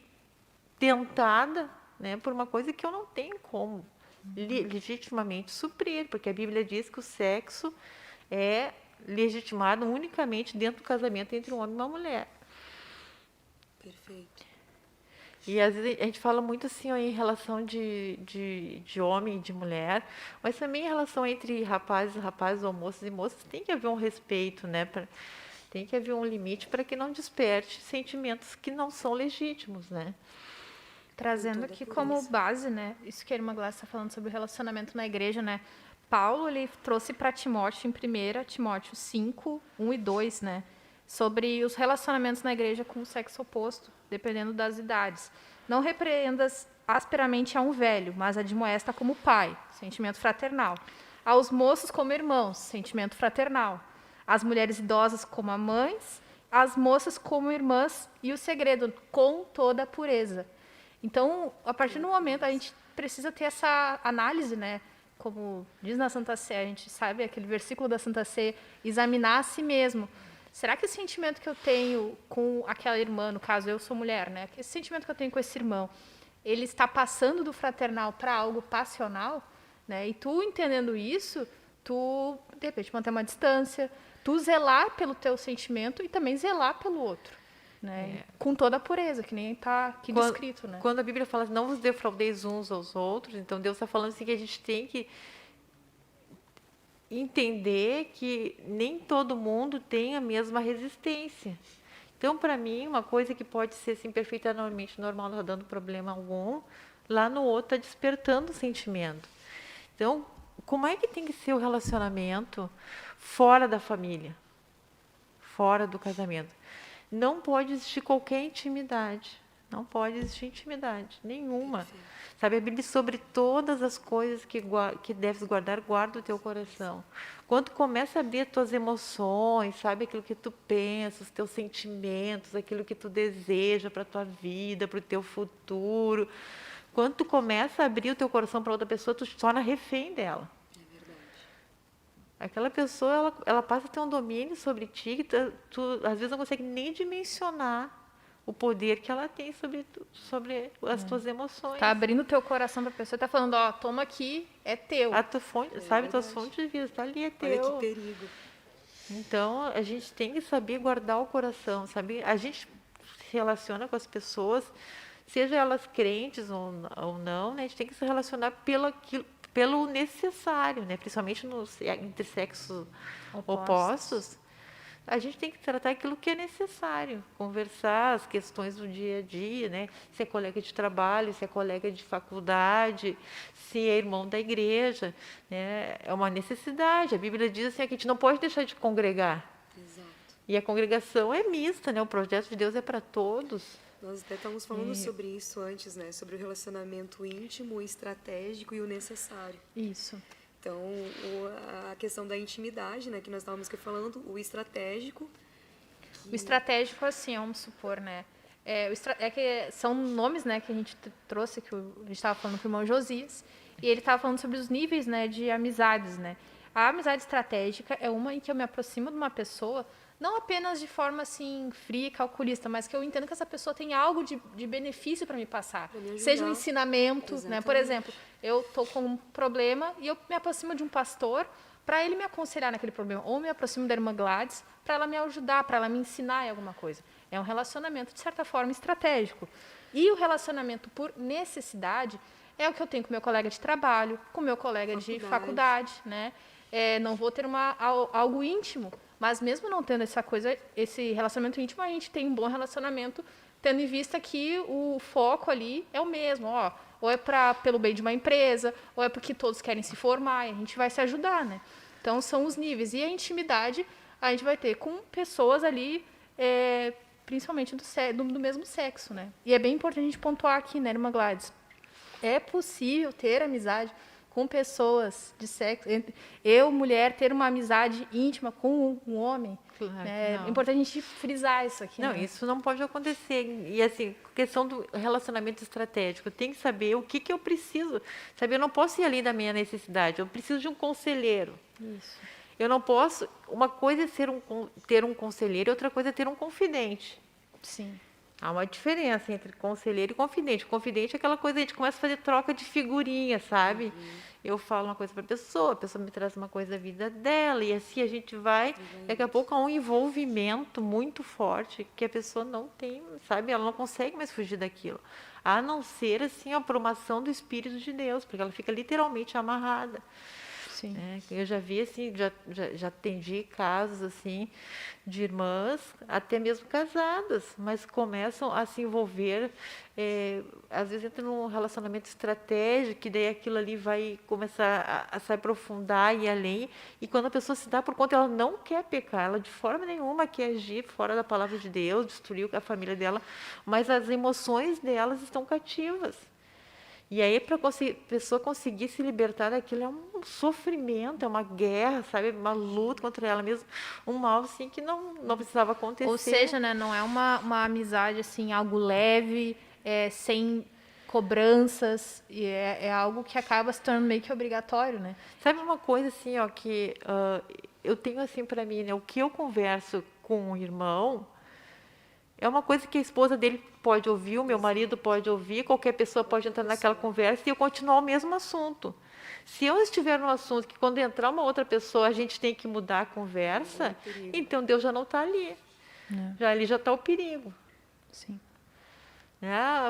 tentada, né, por uma coisa que eu não tenho como legitimamente suprir, porque a Bíblia diz que o sexo é legitimado unicamente dentro do casamento entre um homem e uma mulher. Perfeito. E às vezes a gente fala muito assim ó, em relação de homem e de mulher, mas também em relação entre rapazes ou moças e moças, tem que haver um respeito, né? Tem que haver um limite para que não desperte sentimentos que não são legítimos, né? Trazendo aqui como base, né? Isso que a irmã Glácia está falando sobre o relacionamento na igreja, né? Paulo, ele trouxe para Timóteo, em 1 Timóteo 5, 1 e 2, né? Sobre os relacionamentos na igreja com o sexo oposto, dependendo das idades. Não repreendas asperamente a um velho, mas admoesta como pai, sentimento fraternal. Aos moços como irmãos, sentimento fraternal. As mulheres idosas como mães, as moças como irmãs, e o segredo, com toda a pureza. Então, a partir do momento, a gente precisa ter essa análise, né? Como diz na Santa Sé, a gente sabe aquele versículo da Santa Sé, examinar a si mesmo. Será que esse sentimento que eu tenho com aquela irmã, no caso eu sou mulher, né? Esse sentimento que eu tenho com esse irmão, ele está passando do fraternal para algo passional, né? E tu entendendo isso, tu de repente manter uma distância, tu zelar pelo teu sentimento e também zelar pelo outro, né? Com toda a pureza, que nem está aqui descrito, né? Quando a Bíblia fala não vos defraudeis uns aos outros, então Deus está falando assim que a gente tem que entender que nem todo mundo tem a mesma resistência. Então, para mim, uma coisa que pode ser assim, perfeitamente normal, não está dando problema algum, lá no outro está despertando o sentimento. Então, como é que tem que ser o relacionamento fora da família, fora do casamento? Não pode existir qualquer intimidade. Não pode existir intimidade nenhuma. Sabe, a Bíblia sobre todas as coisas que deves guardar, guarda o teu coração. Quando tu começa a abrir as tuas emoções, sabe, aquilo que tu pensa, os teus sentimentos, aquilo que tu deseja para a tua vida, para o teu futuro. Quando tu começa a abrir o teu coração para outra pessoa, tu te torna refém dela. É verdade. Aquela pessoa, ela passa a ter um domínio sobre ti, que tu às vezes não consegue nem dimensionar o poder que ela tem sobre as tuas emoções. Tá abrindo o teu coração para a pessoa, tá falando, ó, toma aqui, é teu. A tua fonte, sabe, tuas fontes de vida, tá ali, é teu. Olha que perigo. Então, a gente tem que saber guardar o coração, sabe? A gente se relaciona com as pessoas, seja elas crentes ou não, né? A gente tem que se relacionar pelo necessário, né? Principalmente entre sexos opostos. A gente tem que tratar aquilo que é necessário, conversar as questões do dia a dia, né? Se é colega de trabalho, se é colega de faculdade, se é irmão da igreja, né? É uma necessidade. A Bíblia diz assim, que a gente não pode deixar de congregar. Exato. E a congregação é mista, né? O projeto de Deus é para todos. Nós até estávamos falando sobre isso antes, né? Sobre o relacionamento íntimo, o estratégico e o necessário. Isso. Então, a questão da intimidade, né, que nós estávamos aqui falando, o estratégico. O estratégico, assim, vamos supor, né? Que são nomes, né, que a gente trouxe, que a gente estava falando com o irmão Josias, e ele estava falando sobre os níveis, né, de amizades, né? A amizade estratégica é uma em que eu me aproximo de uma pessoa, não apenas de forma, assim, fria e calculista, mas que eu entendo que essa pessoa tem algo de benefício para me passar. Pra me ajudar. Seja um ensinamento, né? Por Exatamente. exemplo, eu estou com um problema e eu me aproximo de um pastor para ele me aconselhar naquele problema. Ou me aproximo da irmã Gladys para ela me ajudar, para ela me ensinar em alguma coisa. É um relacionamento, de certa forma, estratégico. E o relacionamento por necessidade é o que eu tenho com meu colega de trabalho, com meu colega de faculdade, né? Não vou ter algo íntimo, mas mesmo não tendo esse relacionamento íntimo, a gente tem um bom relacionamento, tendo em vista que o foco ali é o mesmo, ó. Ou é pelo bem de uma empresa, ou é porque todos querem se formar, e a gente vai se ajudar, né? Então, são os níveis. E a intimidade a gente vai ter com pessoas ali, principalmente do mesmo sexo, né? E é bem importante a gente pontuar aqui, né, irmã Gladys? É possível ter amizade com pessoas de sexo, eu, mulher, ter uma amizade íntima com um homem. Claro que É não. importante a gente frisar isso aqui. Não, né? isso não pode acontecer. E assim, questão do relacionamento estratégico, eu tenho que saber o que eu preciso. Sabe, eu não posso ir além da minha necessidade, eu preciso de um conselheiro. Isso. Eu não posso. Uma coisa é ter um conselheiro, outra coisa é ter um confidente. Sim. Há uma diferença entre conselheiro e confidente. Confidente é aquela coisa, a gente começa a fazer troca de figurinha, sabe? Eu falo uma coisa para a pessoa me traz uma coisa da vida dela, e assim a gente vai. Daqui a pouco há um envolvimento muito forte que a pessoa não tem, sabe? Ela não consegue mais fugir daquilo. A não ser, assim, a aprovação do Espírito de Deus, porque ela fica literalmente amarrada. Sim. Eu já vi, assim, já atendi casos, assim, de irmãs, até mesmo casadas, mas começam a se envolver, às vezes entra num relacionamento estratégico, que daí aquilo ali vai começar a se aprofundar e ir além, e quando a pessoa se dá por conta, ela não quer pecar, ela de forma nenhuma quer agir fora da palavra de Deus, destruir a família dela, mas as emoções delas estão cativas. E aí, para a pessoa conseguir se libertar daquilo, é um sofrimento, é uma guerra, sabe? Uma luta contra ela mesma. Um mal, assim, que não precisava acontecer. Ou seja, né, não é uma amizade, assim, algo leve, sem cobranças, e é algo que acaba se tornando meio que obrigatório, né? Sabe uma coisa assim, ó, que eu tenho assim para mim, né? O que eu converso com o irmão é uma coisa que a esposa dele pode ouvir, o meu marido pode ouvir, qualquer pessoa pode entrar naquela conversa e eu continuar o mesmo assunto. Se eu estiver num assunto que quando entrar uma outra pessoa a gente tem que mudar a conversa, então Deus já não está ali. Ali já está o perigo. Sim.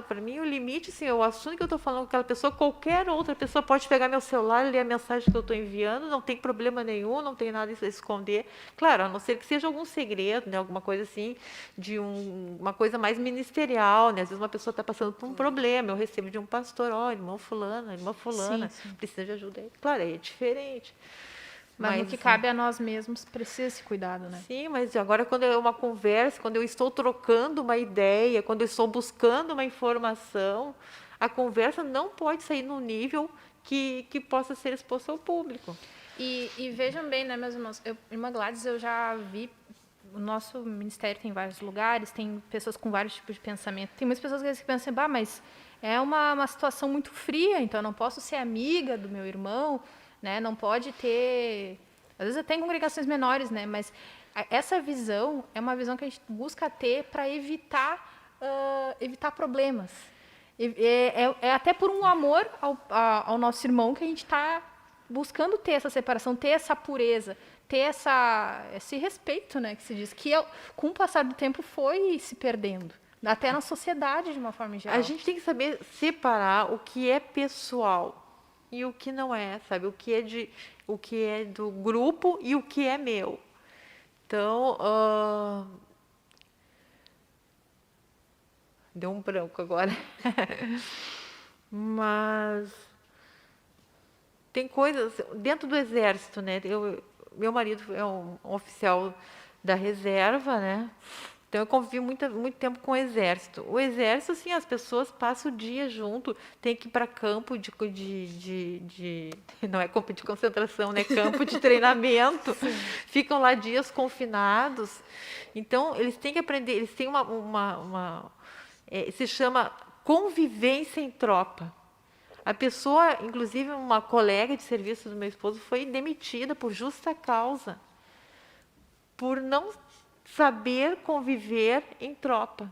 Para mim, o limite, assim, o assunto que eu estou falando com aquela pessoa, qualquer outra pessoa pode pegar meu celular, ler a mensagem que eu estou enviando, não tem problema nenhum, não tem nada a esconder. Claro, a não ser que seja algum segredo, né, alguma coisa assim, de uma coisa mais ministerial, né? Às vezes uma pessoa está passando por um problema, eu recebo de um pastor, irmão fulano, irmã fulana, Sim. precisa de ajuda. Claro, aí é diferente. Mas no que cabe a nós mesmos, precisa esse cuidado, né? Sim, mas agora quando é uma conversa, quando eu estou trocando uma ideia, quando eu estou buscando uma informação, a conversa não pode sair num nível que possa ser exposto ao público. E vejam bem, né, meus irmãos? Irmã Gladys, eu já vi, o nosso ministério tem vários lugares, tem pessoas com vários tipos de pensamento. Tem muitas pessoas que pensam, mas é uma situação muito fria, então eu não posso ser amiga do meu irmão, né? Não pode ter... Às vezes até em congregações menores, né? Mas essa visão é uma visão que a gente busca ter para evitar problemas. É até por um amor ao nosso irmão que a gente está buscando ter essa separação, ter essa pureza, ter esse respeito, né? Que se diz que com o passar do tempo foi se perdendo. Até na sociedade, de uma forma geral. A gente tem que saber separar o que é pessoal e o que não é, sabe? O que é do grupo e o que é meu. Então, deu um branco agora. Mas tem coisas dentro do exército, né? Meu marido é um oficial da reserva, né? Então, eu convivi muito tempo com o exército. O exército, assim, as pessoas passam o dia junto, tem que ir para campo não é campo de concentração, né? Campo de treinamento. Ficam lá dias confinados. Então, eles têm que aprender, eles têm se chama convivência em tropa. A pessoa, inclusive uma colega de serviço do meu esposo, foi demitida por justa causa, por não saber conviver em tropa,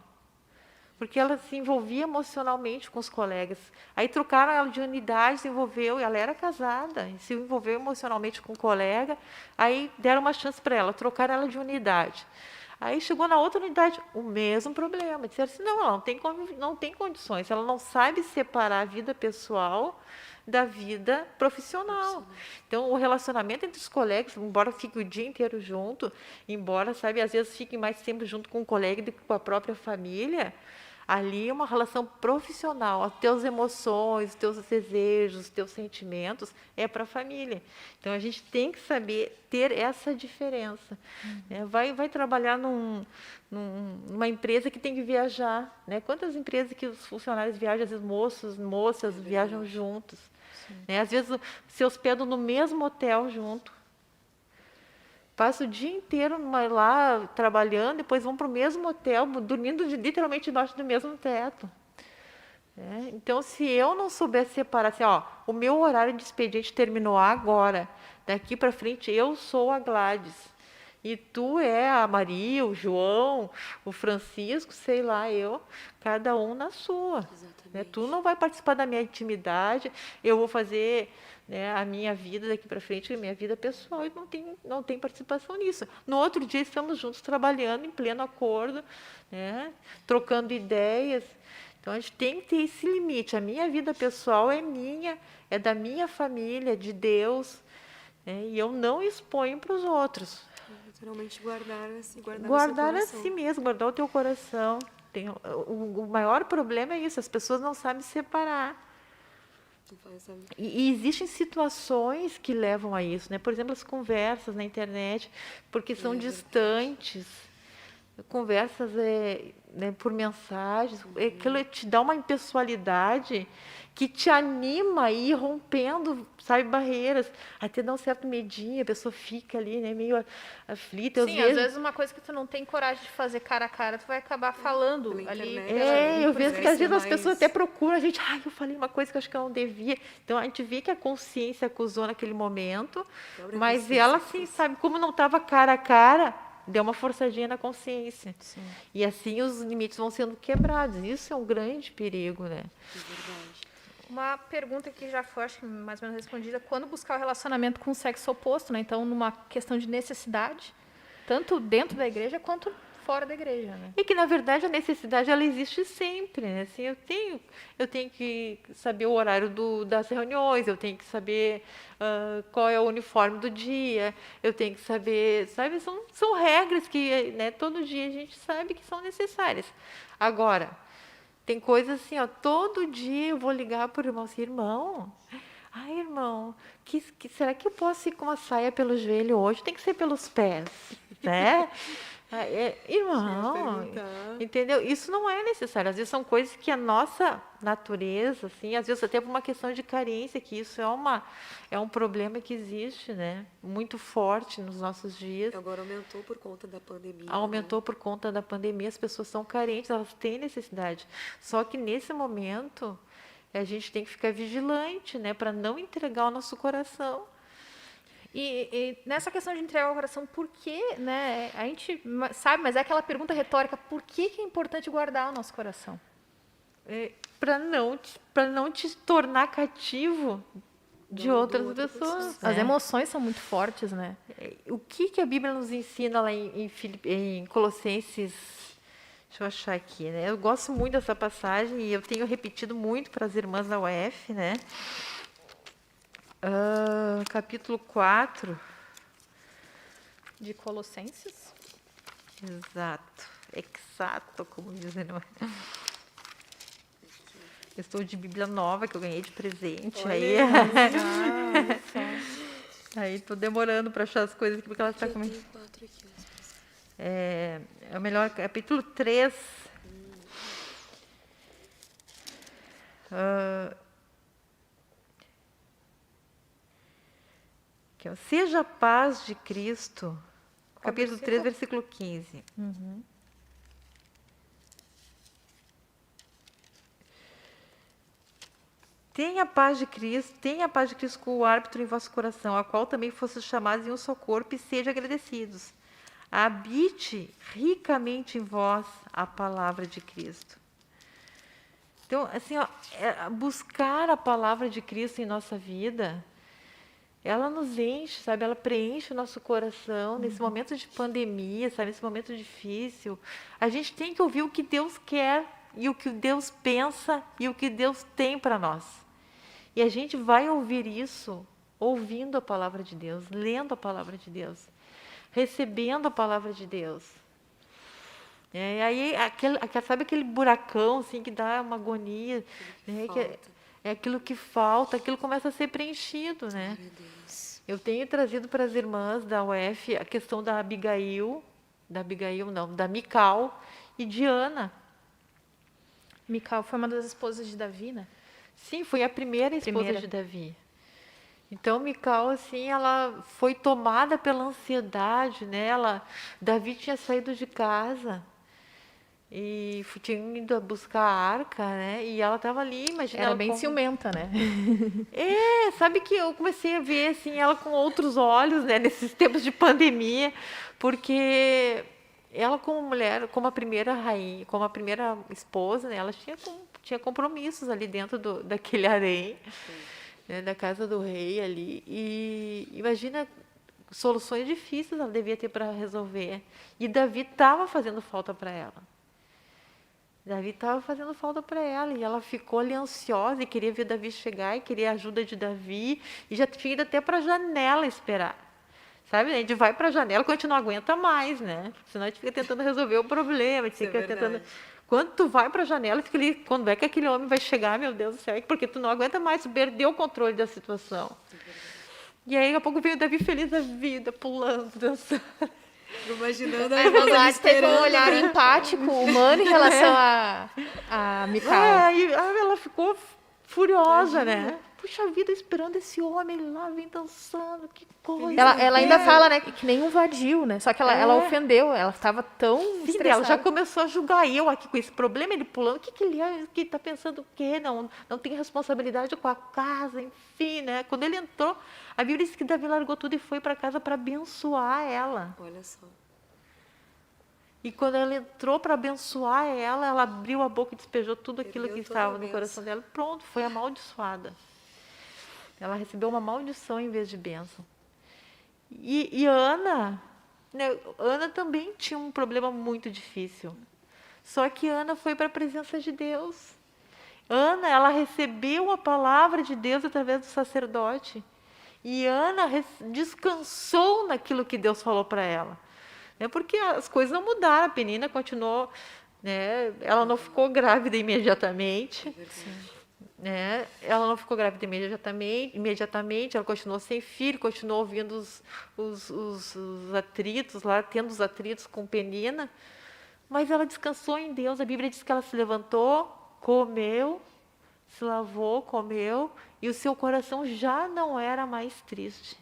porque ela se envolvia emocionalmente com os colegas. Aí trocaram ela de unidade, ela era casada, se envolveu emocionalmente com o colega, aí deram uma chance para ela, trocaram ela de unidade. Aí chegou na outra unidade, o mesmo problema. Disseram assim, não, ela não tem condições, ela não sabe separar a vida pessoal da vida profissional. Então, o relacionamento entre os colegas, embora fique o dia inteiro junto, embora, sabe, às vezes fiquem mais tempo junto com o colega do que com a própria família, ali é uma relação profissional. As teus emoções, os teus desejos, os teus sentimentos é para a família. Então, a gente tem que saber ter essa diferença. Né? Vai trabalhar numa empresa que tem que viajar. Né? Quantas empresas que os funcionários viajam, às vezes moças viajam juntos. Né? Às vezes se hospedam no mesmo hotel junto. Passa o dia inteiro lá trabalhando, depois vão para o mesmo hotel, dormindo literalmente debaixo do mesmo teto. Então, se eu não souber separar, assim, o meu horário de expediente terminou agora, daqui para frente eu sou a Gladys, e tu é a Maria, o João, o Francisco, sei lá, cada um na sua. Né? Tu não vai participar da minha intimidade, eu vou fazer... Né, a minha vida daqui para frente, a minha vida pessoal, e não tem participação nisso. No outro dia, estamos juntos trabalhando em pleno acordo, né, trocando ideias. Então, a gente tem que ter esse limite. A minha vida pessoal é minha, é da minha família, de Deus, né, e eu não exponho para os outros. Literalmente guardar a si mesmo, guardar o teu coração. O maior problema é isso, as pessoas não sabem separar. E existem situações que levam a isso, né? Por exemplo, as conversas na internet, porque são distantes. conversas né, por mensagens, aquilo te dá uma impessoalidade que te anima a ir rompendo, sabe, barreiras, até dá um certo medinho, a pessoa fica ali, né, meio aflita. Sim, às vezes uma coisa que tu não tem coragem de fazer cara a cara, tu vai acabar falando Pela ali. internet. eu vejo que às vezes as mais- pessoas até procuram a gente, eu falei uma coisa que eu acho que eu não devia. Então a gente vê que a consciência acusou naquele momento, Quebra a mas consciência, ela, assim, sabe, como não estava cara a cara, deu uma forçadinha na consciência. Sim. E assim os limites vão sendo quebrados. Isso é um grande perigo, né? Uma pergunta que já foi, acho que mais ou menos respondida, quando buscar o relacionamento com o sexo oposto, né? Então, numa questão de necessidade, tanto dentro da igreja quanto fora da igreja, né? E que, na verdade, a necessidade, ela existe sempre, né? Assim, eu tenho que saber o horário das reuniões, eu tenho que saber qual é o uniforme do dia, eu tenho que saber, sabe? São regras que, né, todo dia a gente sabe que são necessárias. Agora, tem coisas assim, todo dia eu vou ligar para o irmão assim, irmão, irmão, será que eu posso ir com uma saia pelo joelho hoje? Tem que ser pelos pés, né? Irmão, entendeu? Isso não é necessário. Às vezes são coisas que a nossa natureza, assim, às vezes até por uma questão de carência, que isso é um problema que existe, né? Muito forte nos nossos dias. Agora aumentou por conta da pandemia. Aumentou por conta da pandemia, as pessoas são carentes, elas têm necessidade. Só que nesse momento a gente tem que ficar vigilante, né, para não entregar o nosso coração. E nessa questão de entregar o coração, por que, né? A gente sabe, mas é aquela pergunta retórica, por que é importante guardar o nosso coração? Para não te tornar cativo de outras pessoas. As né? emoções são muito fortes, né? O que a Bíblia nos ensina lá em Colossenses? Deixa eu achar aqui, né? Eu gosto muito dessa passagem e eu tenho repetido muito para as irmãs da UF, né? Capítulo 4. De Colossenses. Exato, como dizem. Eu estou de Bíblia nova, que eu ganhei de presente. Aí estou demorando para achar as coisas aqui, porque ela está comigo. É o melhor, capítulo 3. Que é, seja a paz de Cristo. Capítulo 3, versículo 15. Tenha a paz de Cristo com o árbitro em vosso coração, a qual também fosse chamados em um só corpo, e sejam agradecidos. Habite ricamente em vós a palavra de Cristo. Então, assim, buscar a palavra de Cristo em nossa vida, ela nos enche, sabe? Ela preenche o nosso coração nesse momento de pandemia, sabe? Nesse momento difícil. A gente tem que ouvir o que Deus quer e o que Deus pensa e o que Deus tem para nós. E a gente vai ouvir isso ouvindo a palavra de Deus, lendo a palavra de Deus, recebendo a palavra de Deus. E aí, sabe aquele buracão assim, que dá uma agonia, né? É aquilo que falta, aquilo começa a ser preenchido, né? Eu tenho trazido para as irmãs da UF a questão da Mical e de Ana. Mical foi uma das esposas de Davi, né? Sim, foi a primeira esposa de Davi. Então, Mical, assim, ela foi tomada pela ansiedade, né? Davi tinha saído de casa e tinha ido buscar a arca, né? E ela estava ali, imagina. Era bem ciumenta, né? Sabe que eu comecei a ver, assim, ela com outros olhos, né? Nesses tempos de pandemia, porque ela, como mulher, como a primeira rainha, como a primeira esposa, né? Ela tinha compromissos ali dentro daquele harém, né? Da casa do rei ali. E imagina, soluções difíceis ela devia ter para resolver. E Davi estava fazendo falta para ela. E ela ficou ali ansiosa e queria ver Davi chegar e queria a ajuda de Davi e já tinha ido até para a janela esperar. Sabe, a gente vai para a janela quando a gente não aguenta mais, né? Senão a gente fica tentando resolver o problema, a gente fica tentando... Quando tu vai para a janela, fica ali, quando é que aquele homem vai chegar, meu Deus do céu, porque tu não aguenta mais, tu perdeu o controle da situação. E aí, daqui a pouco veio o Davi feliz da vida, pulando, dançando. Tô imaginando a A irmã irmã ali Nath teve um esperando. olhar empático, humano em relação a Mical. E ela ficou furiosa, né? Puxa vida, esperando esse homem lá, vem dançando, que coisa. Ela ainda fala, né, que nem um vadio, né? Só que ela ofendeu, ela estava tão Sim, estressada. ela já começou a julgar eu aqui com esse problema, ele pulando. O que, que ele é? Que tá pensando o quê? Não tem responsabilidade com a casa, enfim, né? Quando ele entrou, a Bíblia diz que Davi largou tudo e foi para casa para abençoar ela. Olha só. E quando ela entrou para abençoar ela abriu a boca e despejou tudo aquilo Perdeu que toda a estava no bênção. coração dela. Pronto, foi amaldiçoada. Ela recebeu uma maldição em vez de bênção. E Ana, né, Ana também tinha um problema muito difícil. Só que Ana foi para a presença de Deus. Ana, ela recebeu a palavra de Deus através do sacerdote. E Ana descansou naquilo que Deus falou para ela. Porque as coisas não mudaram, a Penina continuou, né? Ela não ficou grávida imediatamente. Né? Ela não ficou grávida imediatamente, ela continuou sem filho, continuou ouvindo os atritos lá, tendo os atritos com Penina, mas ela descansou em Deus. A Bíblia diz que ela se levantou, comeu, se lavou, comeu, e o seu coração já não era mais triste.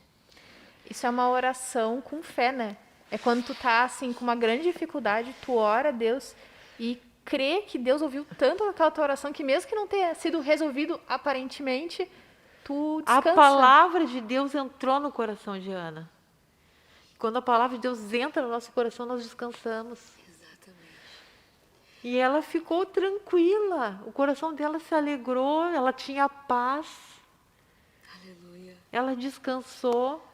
Isso é uma oração com fé, né? É quando tu tá, assim, com uma grande dificuldade, tu ora a Deus e crê que Deus ouviu tanto aquela tua oração que mesmo que não tenha sido resolvido aparentemente, tu descansa. A palavra de Deus entrou no coração de Ana. Quando a palavra de Deus entra no nosso coração, nós descansamos. Exatamente. E ela ficou tranquila, o coração dela se alegrou, ela tinha paz, Aleluia. ela descansou,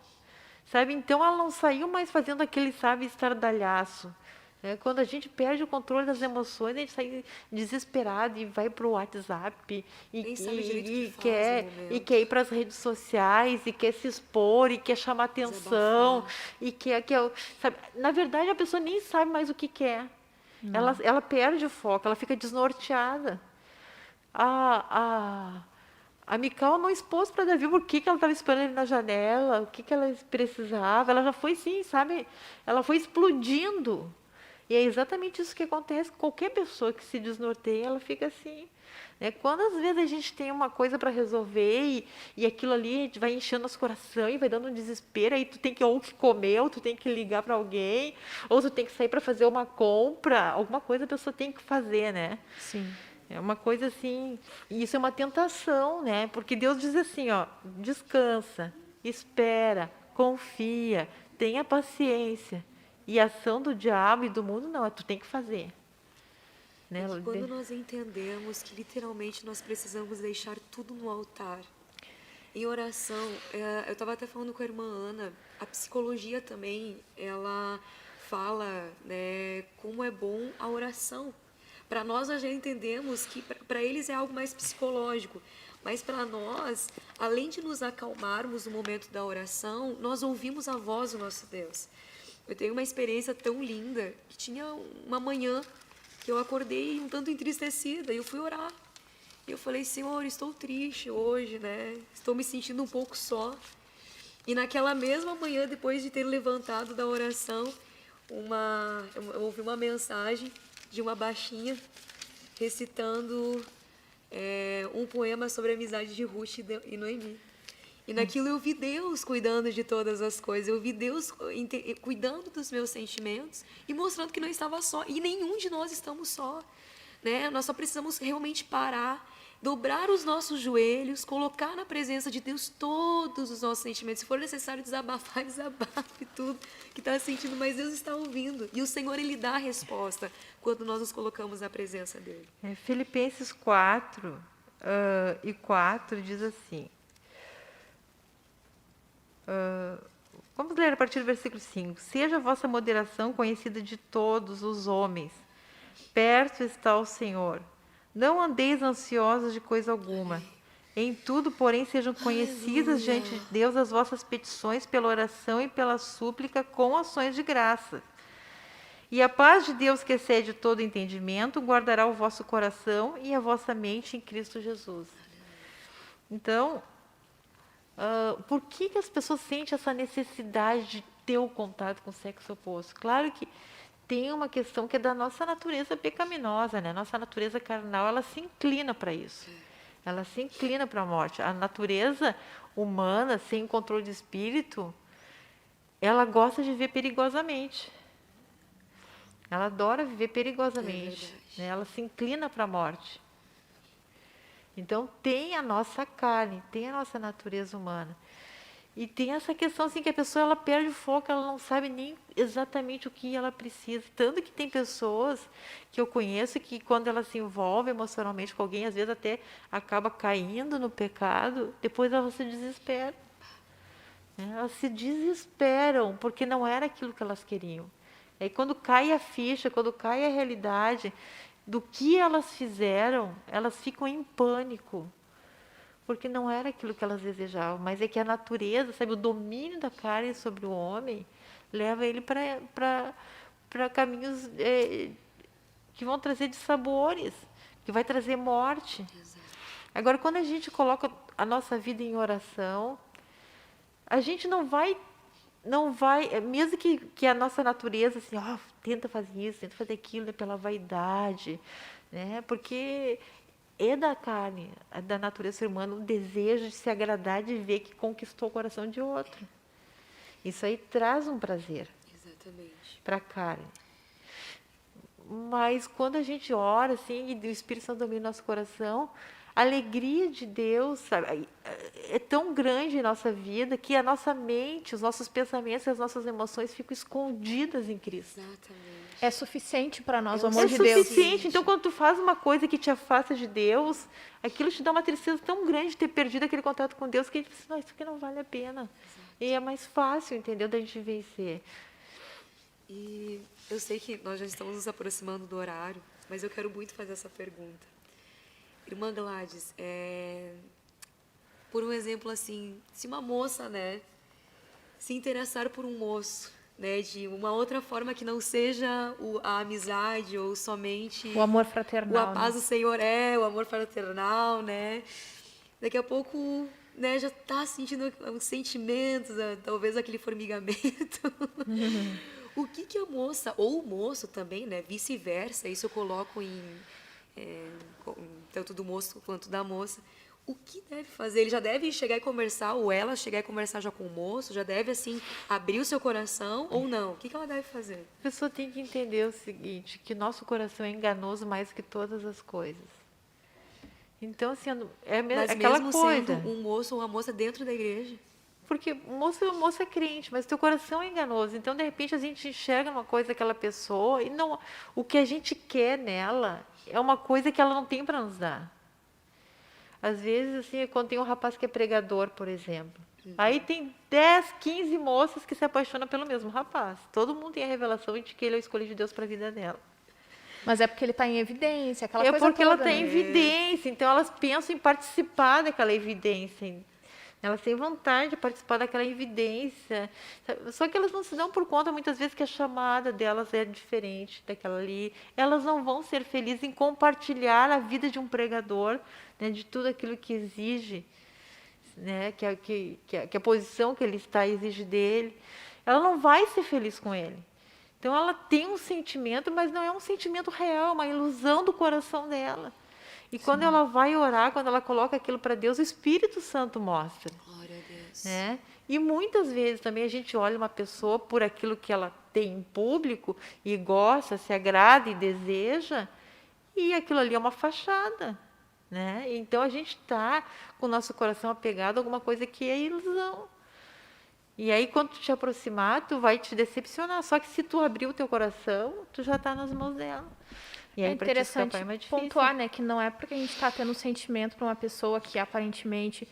sabe? Então ela não saiu mais fazendo aquele, sabe, estardalhaço. Quando a gente perde o controle das emoções, a gente sai desesperado e vai para o WhatsApp Nem sabe direito o que faz no quer momento. ir para as redes sociais e quer se expor e quer chamar atenção Desabafar. e sabe? Na verdade, a pessoa nem sabe mais o que quer. Ela perde o foco, ela fica desnorteada. A Mical não expôs para Davi por que ela estava esperando ele na janela, o que ela precisava. Ela já foi, sim, sabe? Ela foi explodindo. E é exatamente isso que acontece com qualquer pessoa que se desnorteia, ela fica assim. Quando às vezes a gente tem uma coisa para resolver e aquilo ali a gente vai enchendo nosso coração e vai dando um desespero, aí tu tem que ou que comer, ou tu tem que ligar para alguém, ou tu tem que sair para fazer uma compra, alguma coisa a pessoa tem que fazer, né? Sim. É uma coisa assim, e isso é uma tentação, né? Porque Deus diz assim, ó, descansa, espera, confia, tenha paciência. E a ação do diabo e do mundo, não, tu tem que fazer. Né? E quando nós entendemos que literalmente nós precisamos deixar tudo no altar, em oração, eu estava até falando com a irmã Ana, a psicologia também, ela fala, né, como é bom a oração. Para nós já entendemos que para eles é algo mais psicológico, mas para nós, além de nos acalmarmos no momento da oração, nós ouvimos a voz do nosso Deus. Eu tenho uma experiência tão linda, que tinha uma manhã que eu acordei um tanto entristecida, e eu fui orar. E eu falei, Senhor, estou triste hoje, né? Estou me sentindo um pouco só. E naquela mesma manhã, depois de ter levantado da oração, eu ouvi uma mensagem de uma baixinha recitando um poema sobre a amizade de Ruth e Noemi. E naquilo eu vi Deus cuidando de todas as coisas, eu vi Deus cuidando dos meus sentimentos e mostrando que não estava só. E nenhum de nós estamos só, né? Nós só precisamos realmente parar, dobrar os nossos joelhos, colocar na presença de Deus todos os nossos sentimentos. Se for necessário desabafar, desabafe tudo que está sentindo, mas Deus está ouvindo. E o Senhor, Ele dá a resposta quando nós nos colocamos na presença dEle. Filipenses 4 e 4 diz assim... vamos ler a partir do versículo 5. Seja a vossa moderação conhecida de todos os homens. Perto está o Senhor. Não andeis ansiosos de coisa alguma. Em tudo, porém, sejam conhecidas diante de Deus as vossas petições pela oração e pela súplica com ações de graça. E a paz de Deus, que excede todo entendimento, guardará o vosso coração e a vossa mente em Cristo Jesus. Então... por que as pessoas sentem essa necessidade de ter o contato com o sexo oposto. Claro que tem uma questão que é da nossa natureza pecaminosa, né? Nossa natureza carnal, ela se inclina para isso. Ela se inclina para a morte. A natureza humana, sem controle de espírito, ela gosta de viver perigosamente. Ela adora viver perigosamente, né? Ela se inclina para a morte. Então, tem a nossa carne, tem a nossa natureza humana. E tem essa questão assim, que a pessoa ela perde o foco, ela não sabe nem exatamente o que ela precisa. Tanto que tem pessoas que eu conheço que quando ela se envolve emocionalmente com alguém, às vezes até acaba caindo no pecado, depois elas se desesperam. Elas se desesperam, porque não era aquilo que elas queriam. Aí quando cai a ficha, quando cai a realidade do que elas fizeram, elas ficam em pânico. Porque não era aquilo que elas desejavam, mas é que a natureza, sabe, o domínio da carne sobre o homem, leva ele para caminhos que vão trazer dissabores, que vai trazer morte. Agora, quando a gente coloca a nossa vida em oração, a gente não vai, mesmo que a nossa natureza, assim, tenta fazer isso, tenta fazer aquilo, né, pela vaidade, né, porque é da carne, é da natureza humana, o desejo de se agradar, de ver que conquistou o coração de outro. Isso aí traz um prazer para a carne. Mas quando a gente ora, assim, e o Espírito Santo domina o nosso coração, a alegria de Deus, sabe, é tão grande em nossa vida que a nossa mente, os nossos pensamentos e as nossas emoções ficam escondidas em Cristo. Exatamente. É suficiente para nós o amor É de Deus. suficiente. Então, quando tu faz uma coisa que te afasta de Deus, aquilo te dá uma tristeza tão grande de ter perdido aquele contato com Deus que a gente pensa, não, isso aqui não vale a pena. Exato. E é mais fácil, entendeu, da gente vencer. E eu sei que nós já estamos nos aproximando do horário, mas eu quero muito fazer essa pergunta. Irmã Gladys, por um exemplo assim, se uma moça, né, se interessar por um moço, né, de uma outra forma que não seja a amizade ou somente O amor fraternal. a paz do Senhor, o amor fraternal, né? Daqui a pouco, né, já está sentindo uns sentimentos, talvez aquele formigamento. O que a moça, ou o moço também, né, vice-versa, isso eu coloco tanto do moço quanto da moça, o que deve fazer? Ele já deve chegar e conversar, ou ela chegar e conversar já com o moço, já deve, assim, abrir o seu coração, ou não? O que ela deve fazer? A pessoa tem que entender o seguinte, que nosso coração é enganoso mais que todas as coisas. Então, assim, Mas aquela mesmo coisa. sendo um moço ou uma moça dentro da igreja? Porque o moço é crente, mas teu coração é enganoso. Então, de repente, a gente enxerga uma coisa daquela pessoa e não, o que a gente quer nela é uma coisa que ela não tem para nos dar. Às vezes, assim, quando tem um rapaz que é pregador, por exemplo, aí tem 10, 15 moças que se apaixonam pelo mesmo rapaz. Todo mundo tem a revelação de que ele é o escolhido de Deus para a vida dela. Mas é porque ele está em evidência, aquela coisa porque ela toda, está em né? evidência, então elas pensam em participar daquela evidência. Elas têm vontade de participar daquela evidência. Só que elas não se dão por conta, muitas vezes, que a chamada delas é diferente daquela ali. Elas não vão ser felizes em compartilhar a vida de um pregador, né, de tudo aquilo que exige, né, que a posição que ele está exige dele. Ela não vai ser feliz com ele. Então, ela tem um sentimento, mas não é um sentimento real, é uma ilusão do coração dela. E quando ela vai orar, quando ela coloca aquilo para Deus, o Espírito Santo mostra. Glória a Deus. Né? E muitas vezes também a gente olha uma pessoa por aquilo que ela tem em público e gosta, se agrada e deseja, e aquilo ali é uma fachada. Né? Então a gente está com o nosso coração apegado a alguma coisa que é ilusão. E aí, quando tu te aproximar, tu vai te decepcionar. Só que se tu abrir o teu coração, tu já está nas mãos dela. E aí, É interessante pra te escapar é mais difícil. pontuar, né, que não é porque a gente está tendo um sentimento para uma pessoa que aparentemente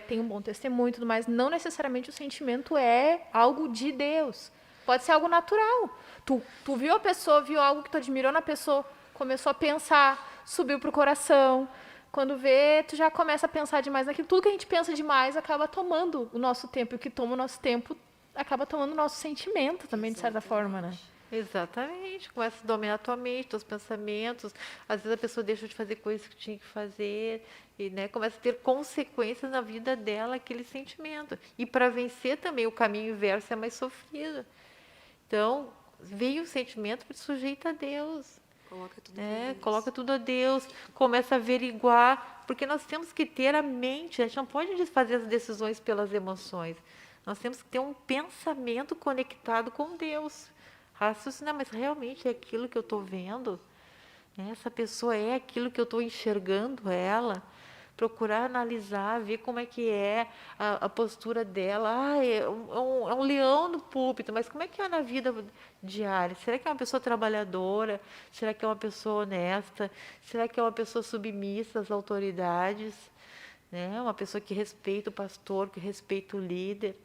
tem um bom testemunho e tudo mais, não necessariamente o sentimento é algo de Deus. Pode ser algo natural. Tu viu a pessoa, viu algo que tu admirou na pessoa, começou a pensar, subiu pro coração. Quando vê, tu já começa a pensar demais naquilo. Tudo que a gente pensa demais acaba tomando o nosso tempo. E o que toma o nosso tempo acaba tomando o nosso sentimento também, de certa forma, né? Exatamente. Começa a dominar a tua mente, teus pensamentos. Às vezes a pessoa deixa de fazer coisas que tinha que fazer e, né, começa a ter consequências na vida dela aquele sentimento. E para vencer também o caminho inverso é mais sofrido. Então, veio o sentimento, sujeita a Deus. Coloca tudo pra Deus. Coloca tudo a Deus, começa a averiguar, porque nós temos que ter a mente, a gente não pode fazer as decisões pelas emoções. Nós temos que ter um pensamento conectado com Deus. Raciocinar, mas realmente é aquilo que eu estou vendo? Essa pessoa é aquilo que eu estou enxergando ela? Procurar analisar, ver como é que é a postura dela. É um leão no púlpito, mas como é que é na vida diária? Será que é uma pessoa trabalhadora? Será que é uma pessoa honesta? Será que é uma pessoa submissa às autoridades? Uma pessoa que respeita o pastor, que respeita o líder?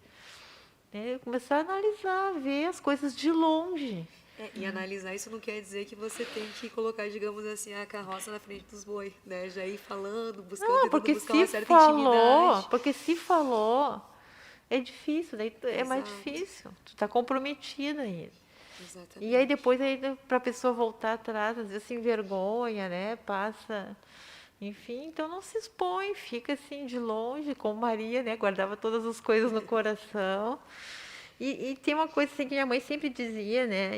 Começar a analisar, ver as coisas de longe. E analisar isso não quer dizer que você tem que colocar, digamos assim, a carroça na frente dos bois, né? Já ir falando, tentando buscar uma certa intimidade. Porque se falou, é difícil, daí é mais Exato. difícil. Tu está comprometida ainda. Exatamente. E aí depois, para a pessoa voltar atrás, às vezes se envergonha, né? Passa... Enfim, então não se expõe, fica assim de longe, como Maria, né? Guardava todas as coisas no coração. E tem uma coisa assim que minha mãe sempre dizia, né?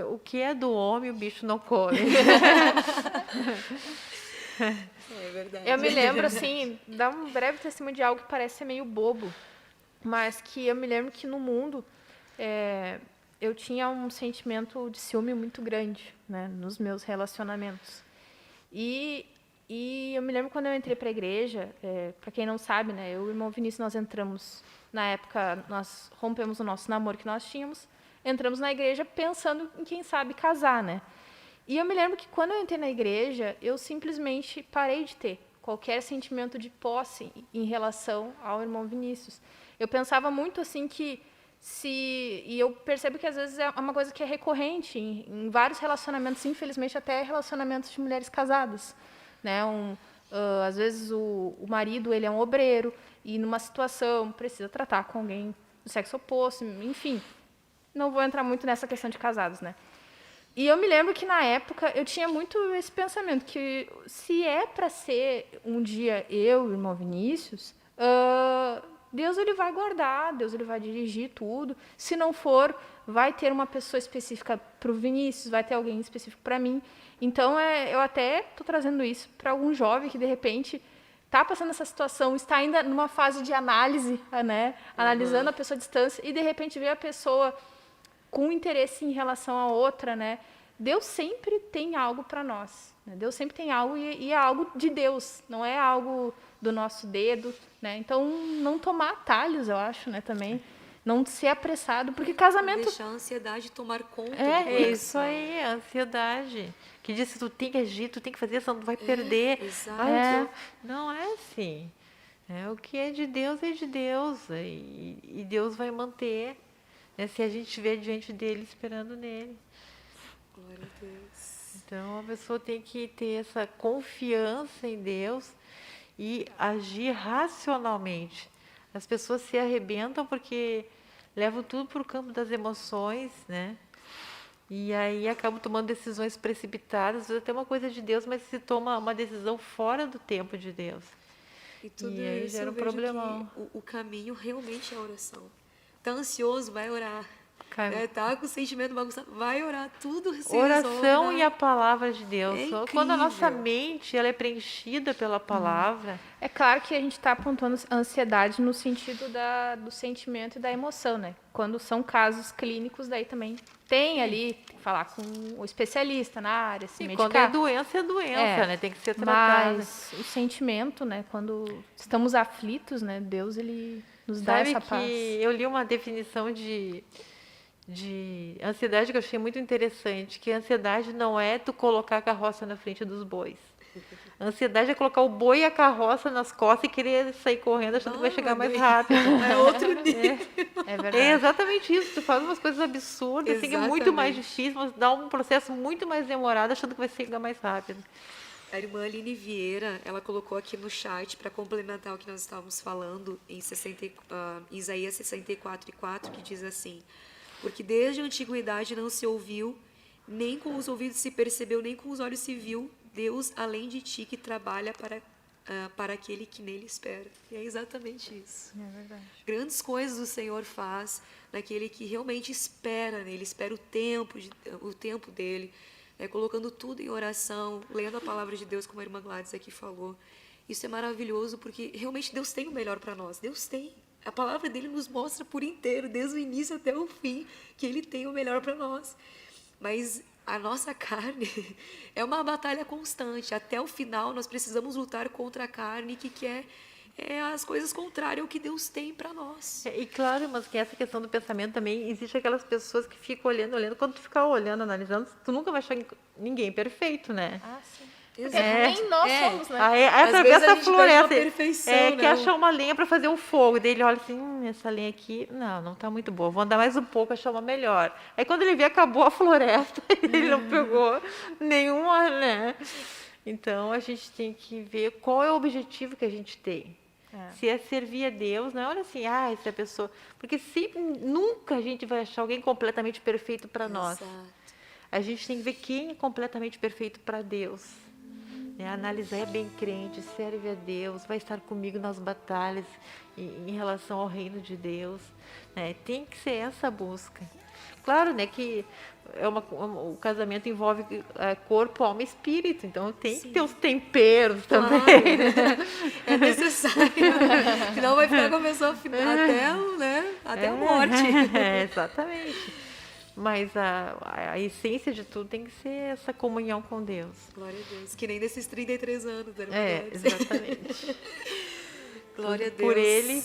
O que é do homem, o bicho não come. É verdade. Eu me lembro, assim, dar um breve testemunho de algo que parece ser meio bobo, mas que eu me lembro que no mundo eu tinha um sentimento de ciúme muito grande, né, nos meus relacionamentos. E eu me lembro quando eu entrei para a igreja, para quem não sabe, né, eu e o irmão Vinícius, nós entramos, na época, nós rompemos o nosso namoro que nós tínhamos, entramos na igreja pensando em, quem sabe, casar, né? E eu me lembro que quando eu entrei na igreja, eu simplesmente parei de ter qualquer sentimento de posse em relação ao irmão Vinícius. Eu pensava muito assim que e eu percebo que às vezes é uma coisa que é recorrente em vários relacionamentos, infelizmente até relacionamentos de mulheres casadas, né? Às vezes o marido ele é um obreiro e numa situação precisa tratar com alguém do sexo oposto, enfim. Não vou entrar muito nessa questão de casados, né? E eu me lembro que, na época, eu tinha muito esse pensamento, que se é para ser um dia eu e o irmão Vinícius, Deus ele vai guardar, Deus ele vai dirigir tudo. Se não for, vai ter uma pessoa específica para o Vinícius, vai ter alguém específico para mim. Então, eu até estou trazendo isso para algum jovem que, de repente, está passando essa situação, está ainda numa fase de análise, né? Analisando a pessoa à distância, e, de repente, vê a pessoa com interesse em relação a outra, né? Deus sempre tem algo para nós, né? Deus sempre tem algo e é algo de Deus, não é algo do nosso dedo, né? Então, não tomar atalhos, eu acho, né? Também, não ser apressado, porque casamento... Deixar a ansiedade tomar conta do É coração. isso aí, a ansiedade. Que diz que tu tem que agir, tu tem que fazer, senão tu vai perder. Exato. Não é assim. O que é de Deus é de Deus. E Deus vai manter, né, se a gente estiver diante dele, esperando nele. Glória a Deus. Então, a pessoa tem que ter essa confiança em Deus e agir racionalmente. As pessoas se arrebentam porque levam tudo para o campo das emoções, né? E aí acabam tomando decisões precipitadas, às vezes até uma coisa de Deus, mas se toma uma decisão fora do tempo de Deus. E tudo E aí isso gera eu um vejo problemão. que o caminho realmente é a oração. Tá ansioso, vai orar. Cara, Tá com o sentimento bagunçado, vai orar. Tudo se oração resolve, e a palavra de Deus. É Quando a nossa incrível. mente ela é preenchida pela palavra, É claro que a gente está apontando a ansiedade no sentido do sentimento e da emoção, né? Quando são casos clínicos, daí também tem ali, tem que falar com o especialista na área, se e medicar. quando é doença, né? Tem que ser tratada. Mas o sentimento, né? Quando estamos aflitos, né? Deus, ele nos dá Sabe essa que paz. eu li uma definição de ansiedade que eu achei muito interessante, que a ansiedade não é tu colocar a carroça na frente dos bois. A ansiedade é colocar o boi e a carroça nas costas e querer sair correndo achando que vai chegar mais rápido. É outro nível. É verdade. É exatamente isso. Tu faz umas coisas absurdas, assim, que é muito mais Exatamente. difícil, mas dá um processo muito mais demorado achando que vai chegar mais rápido. A irmã Aline Vieira, ela colocou aqui no chat para complementar o que nós estávamos falando em Isaías 64:4, que diz assim: Porque desde a antiguidade não se ouviu, nem com os ouvidos se percebeu, nem com os olhos se viu, Deus além de ti que trabalha para aquele que nele espera. E é exatamente isso. É verdade. Grandes coisas o Senhor faz naquele que realmente espera nele, espera o tempo dele, colocando tudo em oração, lendo a palavra de Deus, como a irmã Gladys aqui falou. Isso é maravilhoso, porque realmente Deus tem o melhor para nós. Deus tem. A palavra dele nos mostra por inteiro, desde o início até o fim, que ele tem o melhor para nós. Mas a nossa carne é uma batalha constante. Até o final, nós precisamos lutar contra a carne que quer as coisas contrárias ao que Deus tem para nós. E claro, mas que essa questão do pensamento também, existe aquelas pessoas que ficam olhando. Quando tu ficar olhando, analisando, tu nunca vai achar ninguém perfeito, né? Ah, sim. Exato. Nem nós somos, né? Aí Às atravessa vezes a a gente floresta. pede uma perfeição, Quer né? achar uma lenha para fazer um fogo. Daí ele olha assim, essa lenha aqui, não tá muito boa. Vou andar mais um pouco, achar uma melhor. Aí quando ele vê, acabou a floresta, ele não pegou nenhuma, né? Então a gente tem que ver qual é o objetivo que a gente tem. Se é servir a Deus, não é olha assim, essa pessoa. Porque nunca a gente vai achar alguém completamente perfeito para nós. Exato. A gente tem que ver quem é completamente perfeito para Deus. Analisar, é bem crente, serve a Deus, vai estar comigo nas batalhas em relação ao reino de Deus. Tem que ser essa busca. Claro, que o casamento envolve corpo, alma e espírito, então tem que ter os temperos também. Né? É necessário. Senão vai ficar com a pessoa até a morte. Exatamente. Mas a essência de tudo tem que ser essa comunhão com Deus. Glória a Deus. Que nem desses 33 anos, né? Exatamente. Glória a Deus. Por Ele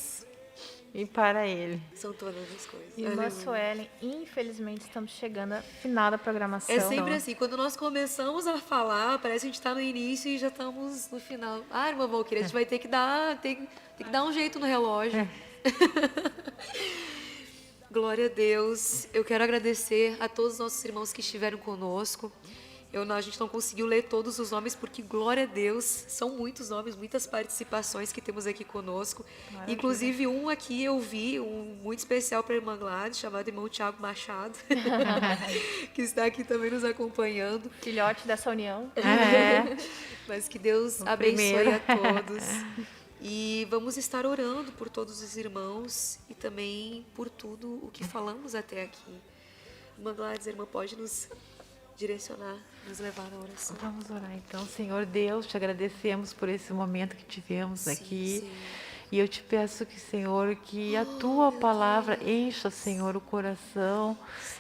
e para Ele. São todas as coisas. Irmã Suelen, infelizmente estamos chegando ao final da programação. É sempre assim, quando nós começamos a falar, parece que a gente está no início e já estamos no final. Irmã Valquíria, a gente vai ter que dar um jeito no relógio. Glória a Deus. Eu quero agradecer a todos os nossos irmãos que estiveram conosco. A gente não conseguiu ler todos os nomes, porque, glória a Deus, são muitos nomes, muitas participações que temos aqui conosco. Maravilha. Inclusive, um aqui eu vi, um muito especial para a irmã Gladys, chamado irmão Tiago Machado, que está aqui também nos acompanhando. Filhote dessa união. Mas que Deus abençoe a todos. E vamos estar orando por todos os irmãos e também por tudo o que falamos até aqui. Irmã Gladys, a irmã pode nos direcionar, nos levar na oração. Vamos orar então. Senhor Deus, te agradecemos por esse momento que tivemos aqui. Sim. E eu te peço que, Senhor, que a Tua palavra encha, Senhor, o coração,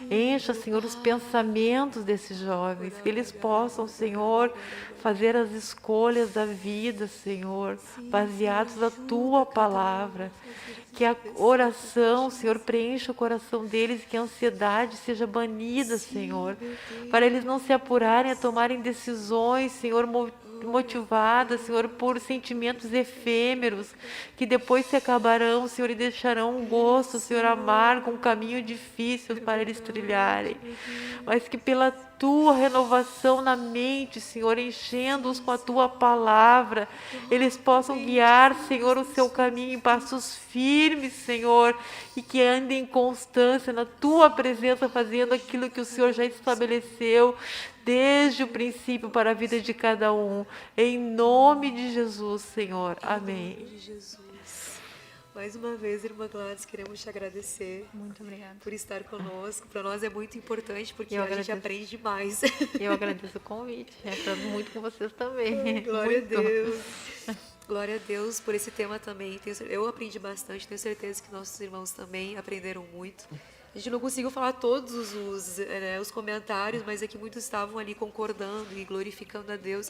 encha, Senhor, os pensamentos desses jovens, que eles possam, Senhor, fazer as escolhas da vida, Senhor, baseados na Tua palavra. Que a oração, Senhor, preencha o coração deles, que a ansiedade seja banida, Senhor, para eles não se apurarem a tomarem decisões, Senhor, motivadas, Senhor, por sentimentos efêmeros, que depois se acabarão, Senhor, e deixarão um gosto, Senhor, amargo, um caminho difícil para eles trilharem. Mas que pela Tua renovação na mente, Senhor, enchendo-os com a Tua palavra, eles possam guiar, Senhor, o seu caminho em passos firmes, Senhor, e que andem em constância na Tua presença, fazendo aquilo que o Senhor já estabeleceu desde o princípio para a vida de cada um. Em nome de Jesus, Senhor. Amém. Em nome de Jesus. Mais uma vez, irmã Gladys, queremos te agradecer. Muito obrigada. Por estar conosco. Para nós é muito importante, porque Eu a gente agradeço. aprende demais. Eu agradeço o convite. Aprendo muito com vocês também. Glória Muito. a Deus. Glória a Deus por esse tema também. Eu aprendi bastante, tenho certeza que nossos irmãos também aprenderam muito. A gente não conseguiu falar todos os comentários, mas é que muitos estavam ali concordando e glorificando a Deus.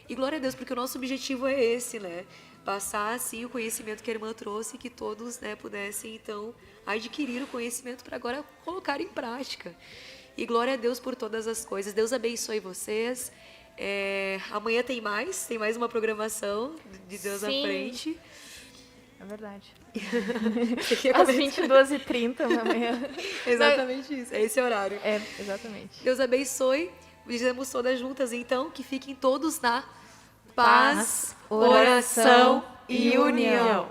E glória a Deus, porque o nosso objetivo é esse, né? Passar, assim, o conhecimento que a irmã trouxe, que todos, pudessem, então, adquirir o conhecimento para agora colocar em prática. E glória a Deus por todas as coisas. Deus abençoe vocês. Amanhã tem mais uma programação de Deus à frente. É verdade. Às Às 22h30 amanhã. Exatamente isso, é esse horário. É, exatamente. Deus abençoe. Dizemos todas juntas, então, que fiquem todos na paz, oração e união.